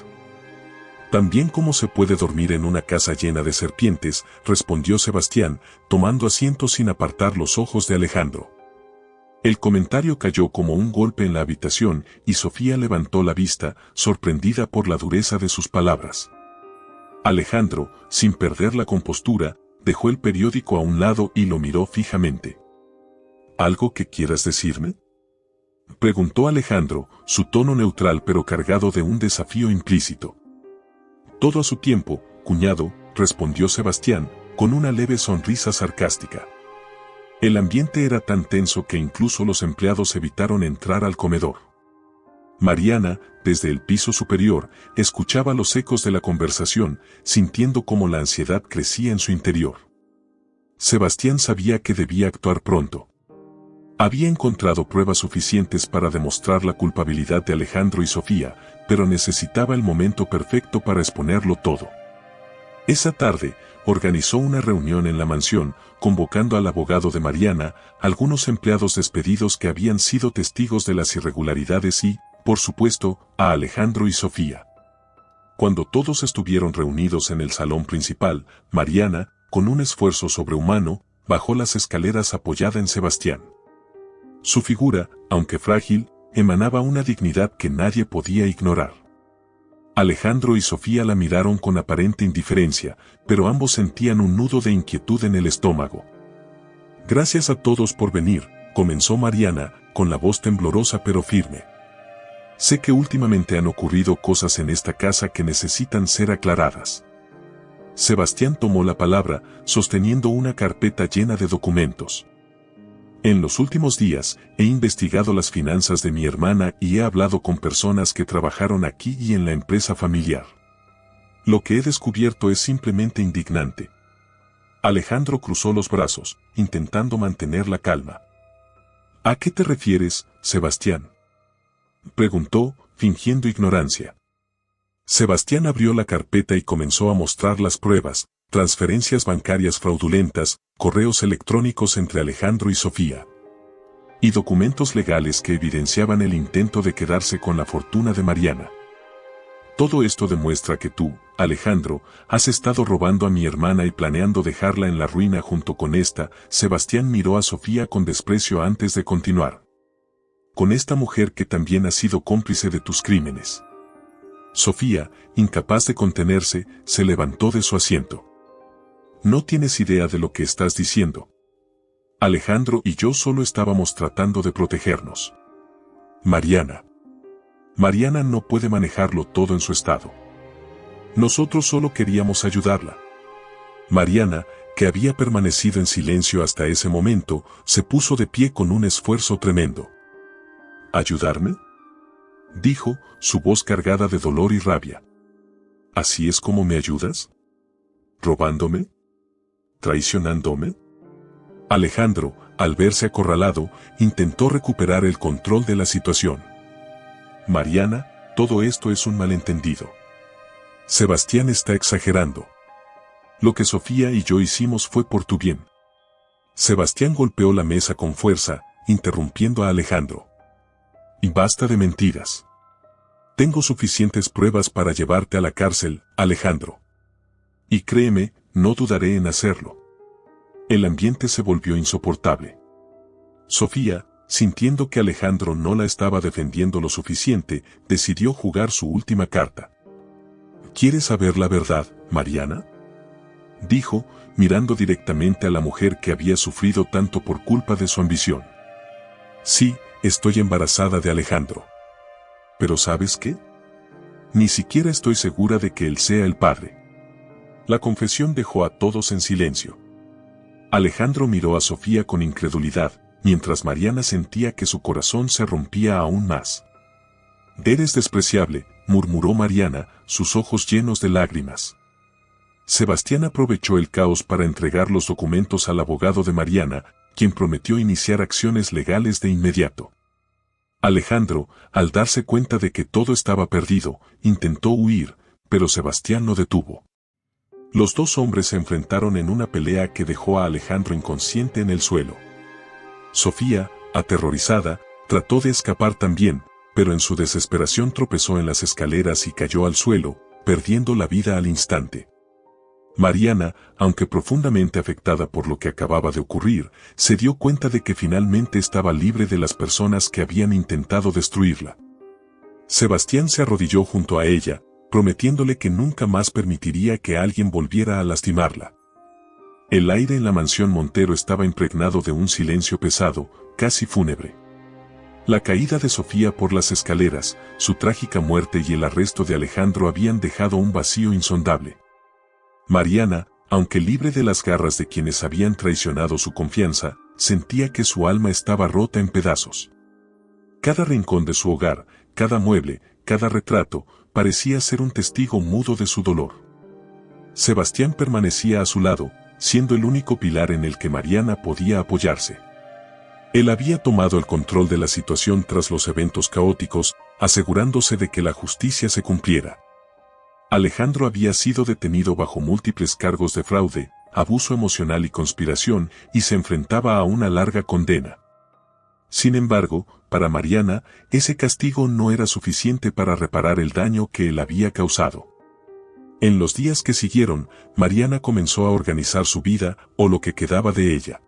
También cómo se puede dormir en una casa llena de serpientes, respondió Sebastián, tomando asiento sin apartar los ojos de Alejandro. El comentario cayó como un golpe en la habitación y Sofía levantó la vista, sorprendida por la dureza de sus palabras. Alejandro, sin perder la compostura, dejó el periódico a un lado y lo miró fijamente. ¿Algo que quieras decirme?, preguntó Alejandro, su tono neutral pero cargado de un desafío implícito. Todo a su tiempo, cuñado, respondió Sebastián, con una leve sonrisa sarcástica. El ambiente era tan tenso que incluso los empleados evitaron entrar al comedor. Mariana, desde el piso superior, escuchaba los ecos de la conversación, sintiendo cómo la ansiedad crecía en su interior. Sebastián sabía que debía actuar pronto. Había encontrado pruebas suficientes para demostrar la culpabilidad de Alejandro y Sofía, pero necesitaba el momento perfecto para exponerlo todo. Esa tarde, organizó una reunión en la mansión, convocando al abogado de Mariana, algunos empleados despedidos que habían sido testigos de las irregularidades y, por supuesto, a Alejandro y Sofía. Cuando todos estuvieron reunidos en el salón principal, Mariana, con un esfuerzo sobrehumano, bajó las escaleras apoyada en Sebastián. Su figura, aunque frágil, emanaba una dignidad que nadie podía ignorar. Alejandro y Sofía la miraron con aparente indiferencia, pero ambos sentían un nudo de inquietud en el estómago. Gracias a todos por venir, comenzó Mariana, con la voz temblorosa pero firme. Sé que últimamente han ocurrido cosas en esta casa que necesitan ser aclaradas. Sebastián tomó la palabra, sosteniendo una carpeta llena de documentos. En los últimos días, he investigado las finanzas de mi hermana y he hablado con personas que trabajaron aquí y en la empresa familiar. Lo que he descubierto es simplemente indignante. Alejandro cruzó los brazos, intentando mantener la calma. ¿A qué te refieres, Sebastián?, preguntó, fingiendo ignorancia. Sebastián abrió la carpeta y comenzó a mostrar las pruebas, transferencias bancarias fraudulentas, correos electrónicos entre Alejandro y Sofía, y documentos legales que evidenciaban el intento de quedarse con la fortuna de Mariana. Todo esto demuestra que tú, Alejandro, has estado robando a mi hermana y planeando dejarla en la ruina junto con esta. Sebastián miró a Sofía con desprecio antes de continuar. Con esta mujer que también ha sido cómplice de tus crímenes. Sofía, incapaz de contenerse, se levantó de su asiento. No tienes idea de lo que estás diciendo. Alejandro y yo solo estábamos tratando de protegernos. Mariana no puede manejarlo todo en su estado. Nosotros solo queríamos ayudarla. Mariana, que había permanecido en silencio hasta ese momento, se puso de pie con un esfuerzo tremendo. ¿Ayudarme?, dijo, su voz cargada de dolor y rabia. ¿Así es como me ayudas? ¿Robándome? ¿Traicionándome? Alejandro, al verse acorralado, intentó recuperar el control de la situación. Mariana, todo esto es un malentendido. Sebastián está exagerando. Lo que Sofía y yo hicimos fue por tu bien. Sebastián golpeó la mesa con fuerza, interrumpiendo a Alejandro. Y basta de mentiras. Tengo suficientes pruebas para llevarte a la cárcel, Alejandro. Y créeme, no dudaré en hacerlo. El ambiente se volvió insoportable. Sofía, sintiendo que Alejandro no la estaba defendiendo lo suficiente, decidió jugar su última carta. ¿Quieres saber la verdad, Mariana?, dijo, mirando directamente a la mujer que había sufrido tanto por culpa de su ambición. Sí, estoy embarazada de Alejandro. Pero ¿sabes qué? Ni siquiera estoy segura de que él sea el padre. La confesión dejó a todos en silencio. Alejandro miró a Sofía con incredulidad, mientras Mariana sentía que su corazón se rompía aún más. Eres despreciable, murmuró Mariana, sus ojos llenos de lágrimas. Sebastián aprovechó el caos para entregar los documentos al abogado de Mariana, quien prometió iniciar acciones legales de inmediato. Alejandro, al darse cuenta de que todo estaba perdido, intentó huir, pero Sebastián lo detuvo. Los dos hombres se enfrentaron en una pelea que dejó a Alejandro inconsciente en el suelo. Sofía, aterrorizada, trató de escapar también, pero en su desesperación tropezó en las escaleras y cayó al suelo, perdiendo la vida al instante. Mariana, aunque profundamente afectada por lo que acababa de ocurrir, se dio cuenta de que finalmente estaba libre de las personas que habían intentado destruirla. Sebastián se arrodilló junto a ella, prometiéndole que nunca más permitiría que alguien volviera a lastimarla. El aire en la mansión Montero estaba impregnado de un silencio pesado, casi fúnebre. La caída de Sofía por las escaleras, su trágica muerte y el arresto de Alejandro habían dejado un vacío insondable. Mariana, aunque libre de las garras de quienes habían traicionado su confianza, sentía que su alma estaba rota en pedazos. Cada rincón de su hogar, cada mueble, cada retrato, parecía ser un testigo mudo de su dolor. Sebastián permanecía a su lado, siendo el único pilar en el que Mariana podía apoyarse. Él había tomado el control de la situación tras los eventos caóticos, asegurándose de que la justicia se cumpliera. Alejandro había sido detenido bajo múltiples cargos de fraude, abuso emocional y conspiración, y se enfrentaba a una larga condena. Sin embargo, para Mariana, ese castigo no era suficiente para reparar el daño que él había causado. En los días que siguieron, Mariana comenzó a organizar su vida, o lo que quedaba de ella.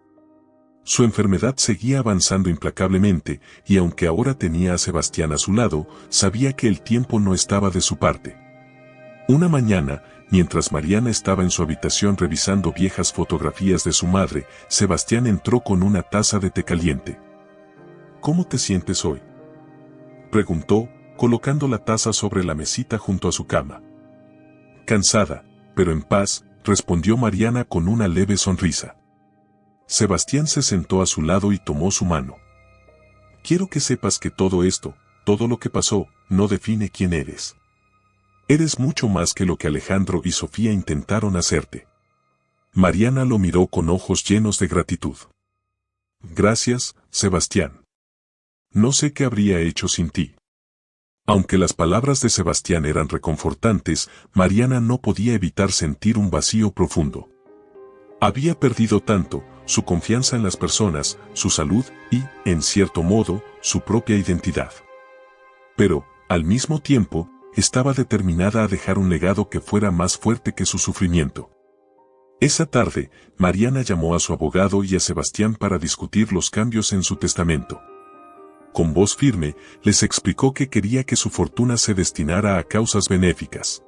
Su enfermedad seguía avanzando implacablemente, y aunque ahora tenía a Sebastián a su lado, sabía que el tiempo no estaba de su parte. Una mañana, mientras Mariana estaba en su habitación revisando viejas fotografías de su madre, Sebastián entró con una taza de té caliente. ¿Cómo te sientes hoy?, preguntó, colocando la taza sobre la mesita junto a su cama. Cansada, pero en paz, respondió Mariana con una leve sonrisa. Sebastián se sentó a su lado y tomó su mano. Quiero que sepas que todo esto, todo lo que pasó, no define quién eres. Eres mucho más que lo que Alejandro y Sofía intentaron hacerte. Mariana lo miró con ojos llenos de gratitud. Gracias, Sebastián. No sé qué habría hecho sin ti. Aunque las palabras de Sebastián eran reconfortantes, Mariana no podía evitar sentir un vacío profundo. Había perdido tanto, su confianza en las personas, su salud y, en cierto modo, su propia identidad. Pero, al mismo tiempo, estaba determinada a dejar un legado que fuera más fuerte que su sufrimiento. Esa tarde, Mariana llamó a su abogado y a Sebastián para discutir los cambios en su testamento. Con voz firme, les explicó que quería que su fortuna se destinara a causas benéficas.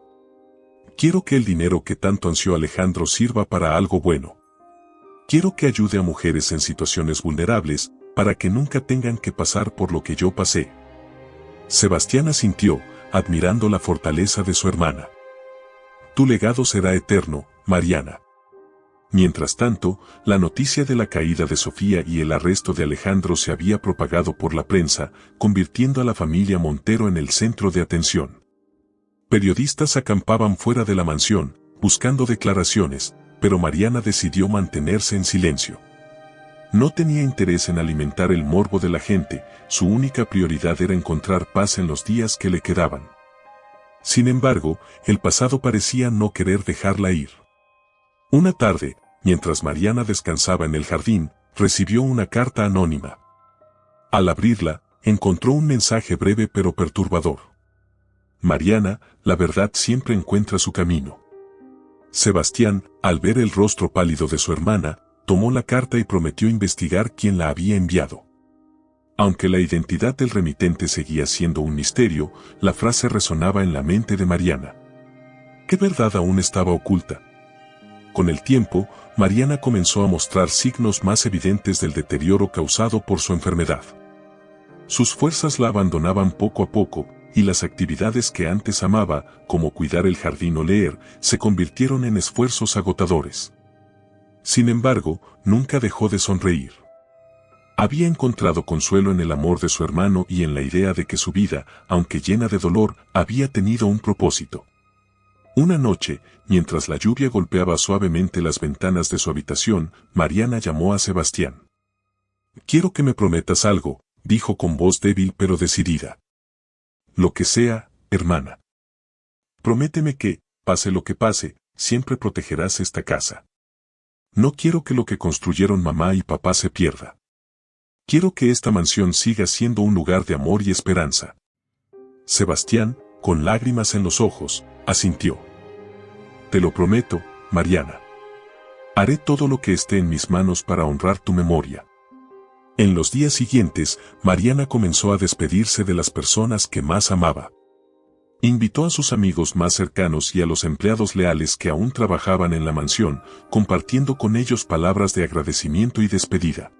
Quiero que el dinero que tanto ansió Alejandro sirva para algo bueno. Quiero que ayude a mujeres en situaciones vulnerables, para que nunca tengan que pasar por lo que yo pasé. Sebastián asintió, admirando la fortaleza de su hermana. Tu legado será eterno, Mariana. Mientras tanto, la noticia de la caída de Sofía y el arresto de Alejandro se había propagado por la prensa, convirtiendo a la familia Montero en el centro de atención. Periodistas acampaban fuera de la mansión, buscando declaraciones, pero Mariana decidió mantenerse en silencio. No tenía interés en alimentar el morbo de la gente, su única prioridad era encontrar paz en los días que le quedaban. Sin embargo, el pasado parecía no querer dejarla ir. Una tarde, mientras Mariana descansaba en el jardín, recibió una carta anónima. Al abrirla, encontró un mensaje breve pero perturbador. Mariana, la verdad siempre encuentra su camino. Sebastián, al ver el rostro pálido de su hermana, tomó la carta y prometió investigar quién la había enviado. Aunque la identidad del remitente seguía siendo un misterio, la frase resonaba en la mente de Mariana. ¿Qué verdad aún estaba oculta? Con el tiempo, Mariana comenzó a mostrar signos más evidentes del deterioro causado por su enfermedad. Sus fuerzas la abandonaban poco a poco, y las actividades que antes amaba, como cuidar el jardín o leer, se convirtieron en esfuerzos agotadores. Sin embargo, nunca dejó de sonreír. Había encontrado consuelo en el amor de su hermano y en la idea de que su vida, aunque llena de dolor, había tenido un propósito. Una noche, mientras la lluvia golpeaba suavemente las ventanas de su habitación, Mariana llamó a Sebastián. «Quiero que me prometas algo», dijo con voz débil pero decidida. «Lo que sea, hermana. Prométeme que, pase lo que pase, siempre protegerás esta casa. No quiero que lo que construyeron mamá y papá se pierda. Quiero que esta mansión siga siendo un lugar de amor y esperanza». Sebastián, con lágrimas en los ojos, asintió. «Te lo prometo, Mariana. Haré todo lo que esté en mis manos para honrar tu memoria». En los días siguientes, Mariana comenzó a despedirse de las personas que más amaba. Invitó a sus amigos más cercanos y a los empleados leales que aún trabajaban en la mansión, compartiendo con ellos palabras de agradecimiento y despedida.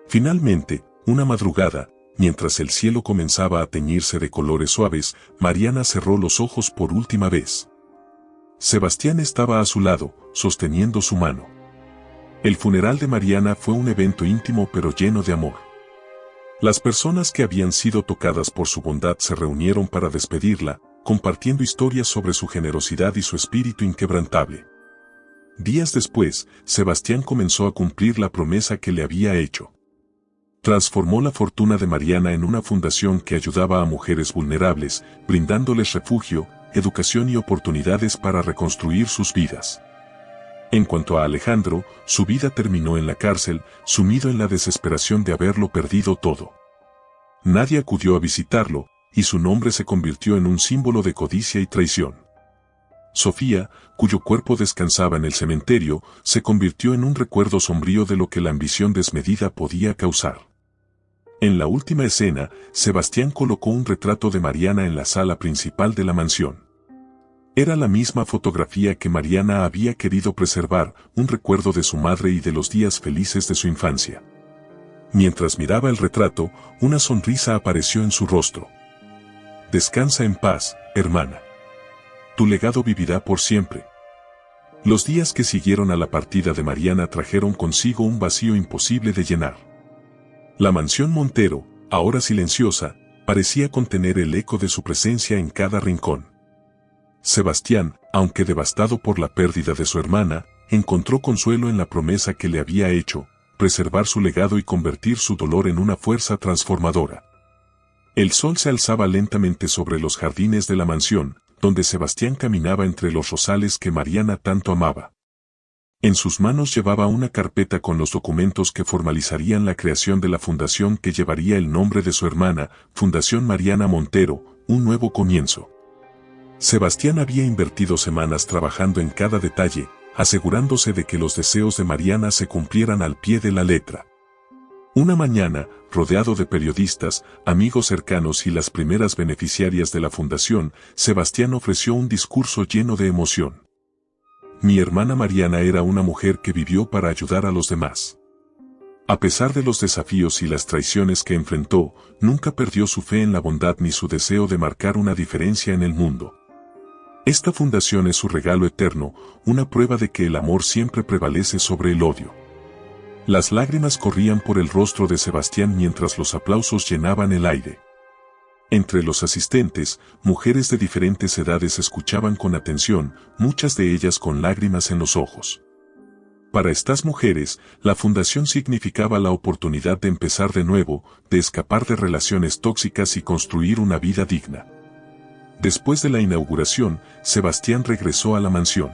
Finalmente, una madrugada, mientras el cielo comenzaba a teñirse de colores suaves, Mariana cerró los ojos por última vez. Sebastián estaba a su lado, sosteniendo su mano. El funeral de Mariana fue un evento íntimo pero lleno de amor. Las personas que habían sido tocadas por su bondad se reunieron para despedirla, compartiendo historias sobre su generosidad y su espíritu inquebrantable. Días después, Sebastián comenzó a cumplir la promesa que le había hecho. Transformó la fortuna de Mariana en una fundación que ayudaba a mujeres vulnerables, brindándoles refugio, educación y oportunidades para reconstruir sus vidas. En cuanto a Alejandro, su vida terminó en la cárcel, sumido en la desesperación de haberlo perdido todo. Nadie acudió a visitarlo, y su nombre se convirtió en un símbolo de codicia y traición. Sofía, cuyo cuerpo descansaba en el cementerio, se convirtió en un recuerdo sombrío de lo que la ambición desmedida podía causar. En la última escena, Sebastián colocó un retrato de Mariana en la sala principal de la mansión. Era la misma fotografía que Mariana había querido preservar, un recuerdo de su madre y de los días felices de su infancia. Mientras miraba el retrato, una sonrisa apareció en su rostro. Descansa en paz, hermana. Tu legado vivirá por siempre. Los días que siguieron a la partida de Mariana trajeron consigo un vacío imposible de llenar. La mansión Montero, ahora silenciosa, parecía contener el eco de su presencia en cada rincón. Sebastián, aunque devastado por la pérdida de su hermana, encontró consuelo en la promesa que le había hecho, preservar su legado y convertir su dolor en una fuerza transformadora. El sol se alzaba lentamente sobre los jardines de la mansión, donde Sebastián caminaba entre los rosales que Mariana tanto amaba. En sus manos llevaba una carpeta con los documentos que formalizarían la creación de la fundación que llevaría el nombre de su hermana, Fundación Mariana Montero, un nuevo comienzo. Sebastián había invertido semanas trabajando en cada detalle, asegurándose de que los deseos de Mariana se cumplieran al pie de la letra. Una mañana, rodeado de periodistas, amigos cercanos y las primeras beneficiarias de la fundación, Sebastián ofreció un discurso lleno de emoción. Mi hermana Mariana era una mujer que vivió para ayudar a los demás. A pesar de los desafíos y las traiciones que enfrentó, nunca perdió su fe en la bondad ni su deseo de marcar una diferencia en el mundo. Esta fundación es su regalo eterno, una prueba de que el amor siempre prevalece sobre el odio. Las lágrimas corrían por el rostro de Sebastián mientras los aplausos llenaban el aire. Entre los asistentes, mujeres de diferentes edades escuchaban con atención, muchas de ellas con lágrimas en los ojos. Para estas mujeres, la fundación significaba la oportunidad de empezar de nuevo, de escapar de relaciones tóxicas y construir una vida digna. Después de la inauguración, Sebastián regresó a la mansión.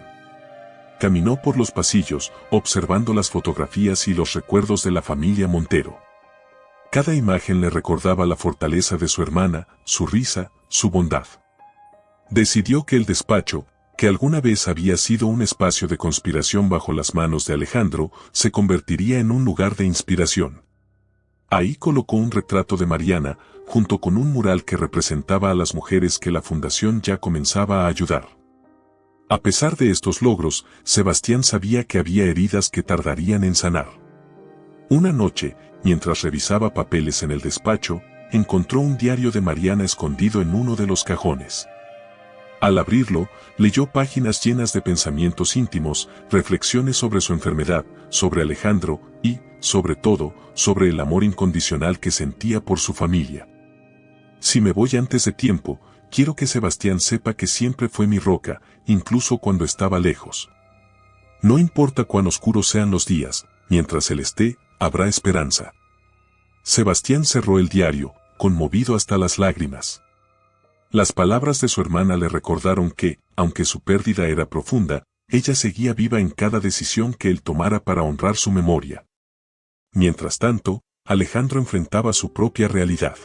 Caminó por los pasillos, observando las fotografías y los recuerdos de la familia Montero. Cada imagen le recordaba la fortaleza de su hermana, su risa, su bondad. Decidió que el despacho, que alguna vez había sido un espacio de conspiración bajo las manos de Alejandro, se convertiría en un lugar de inspiración. Ahí colocó un retrato de Mariana, junto con un mural que representaba a las mujeres que la fundación ya comenzaba a ayudar. A pesar de estos logros, Sebastián sabía que había heridas que tardarían en sanar. Una noche, mientras revisaba papeles en el despacho, encontró un diario de Mariana escondido en uno de los cajones. Al abrirlo, leyó páginas llenas de pensamientos íntimos, reflexiones sobre su enfermedad, sobre Alejandro y, sobre todo, sobre el amor incondicional que sentía por su familia. Si me voy antes de tiempo, quiero que Sebastián sepa que siempre fue mi roca, incluso cuando estaba lejos. No importa cuán oscuros sean los días, mientras él esté, habrá esperanza. Sebastián cerró el diario, conmovido hasta las lágrimas. Las palabras de su hermana le recordaron que, aunque su pérdida era profunda, ella seguía viva en cada decisión que él tomara para honrar su memoria. Mientras tanto, Alejandro enfrentaba su propia realidad.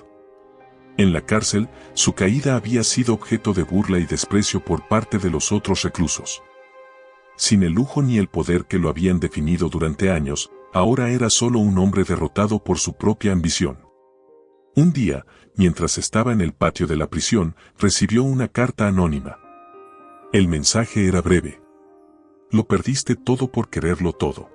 En la cárcel, su caída había sido objeto de burla y desprecio por parte de los otros reclusos. Sin el lujo ni el poder que lo habían definido durante años, ahora era solo un hombre derrotado por su propia ambición. Un día, mientras estaba en el patio de la prisión, recibió una carta anónima. El mensaje era breve. Lo perdiste todo por quererlo todo.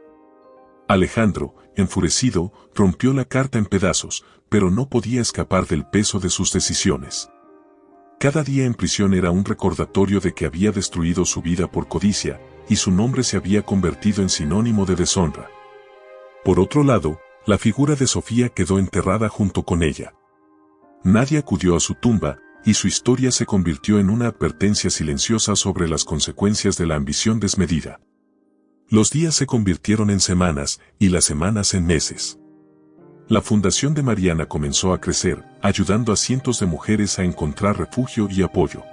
Alejandro, enfurecido, rompió la carta en pedazos, pero no podía escapar del peso de sus decisiones. Cada día en prisión era un recordatorio de que había destruido su vida por codicia, y su nombre se había convertido en sinónimo de deshonra. Por otro lado, la figura de Sofía quedó enterrada junto con ella. Nadie acudió a su tumba, y su historia se convirtió en una advertencia silenciosa sobre las consecuencias de la ambición desmedida. Los días se convirtieron en semanas, y las semanas en meses. La fundación de Mariana comenzó a crecer, ayudando a cientos de mujeres a encontrar refugio y apoyo.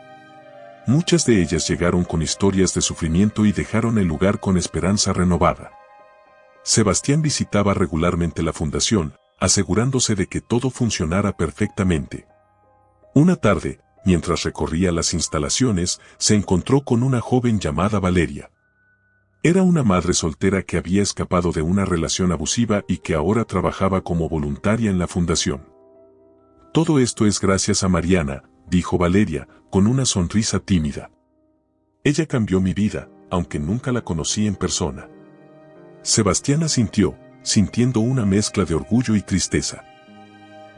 Muchas de ellas llegaron con historias de sufrimiento y dejaron el lugar con esperanza renovada. Sebastián visitaba regularmente la fundación, asegurándose de que todo funcionara perfectamente. Una tarde, mientras recorría las instalaciones, se encontró con una joven llamada Valeria. Era una madre soltera que había escapado de una relación abusiva y que ahora trabajaba como voluntaria en la fundación. Todo esto es gracias a Mariana, dijo Valeria, con una sonrisa tímida. Ella cambió mi vida, aunque nunca la conocí en persona. Sebastián asintió, sintiendo una mezcla de orgullo y tristeza.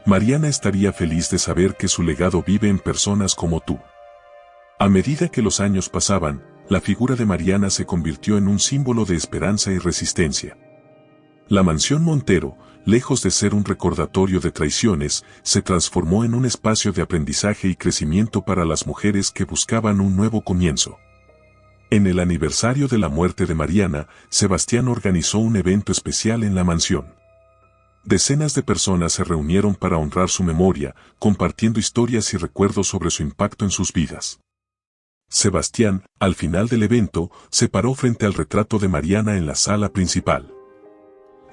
Mariana estaría feliz de saber que su legado vive en personas como tú. A medida que los años pasaban, la figura de Mariana se convirtió en un símbolo de esperanza y resistencia. La mansión Montero, lejos de ser un recordatorio de traiciones, se transformó en un espacio de aprendizaje y crecimiento para las mujeres que buscaban un nuevo comienzo. En el aniversario de la muerte de Mariana, Sebastián organizó un evento especial en la mansión. Decenas de personas se reunieron para honrar su memoria, compartiendo historias y recuerdos sobre su impacto en sus vidas. Sebastián, al final del evento, se paró frente al retrato de Mariana en la sala principal.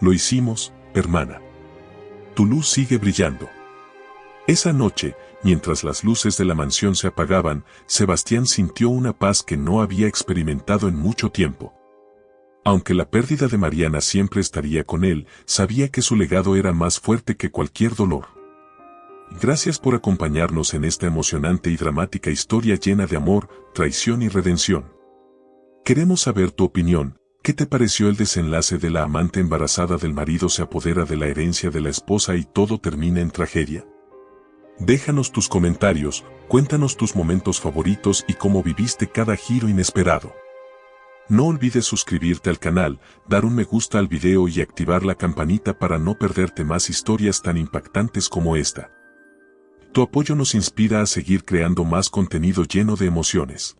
Lo hicimos, hermana. Tu luz sigue brillando. Esa noche, mientras las luces de la mansión se apagaban, Sebastián sintió una paz que no había experimentado en mucho tiempo. Aunque la pérdida de Mariana siempre estaría con él, sabía que su legado era más fuerte que cualquier dolor. Gracias por acompañarnos en esta emocionante y dramática historia llena de amor, traición y redención. Queremos saber tu opinión. ¿Qué te pareció el desenlace de la amante embarazada del marido se apodera de la herencia de la esposa y todo termina en tragedia? Déjanos tus comentarios, cuéntanos tus momentos favoritos y cómo viviste cada giro inesperado. No olvides suscribirte al canal, dar un me gusta al video y activar la campanita para no perderte más historias tan impactantes como esta. Tu apoyo nos inspira a seguir creando más contenido lleno de emociones.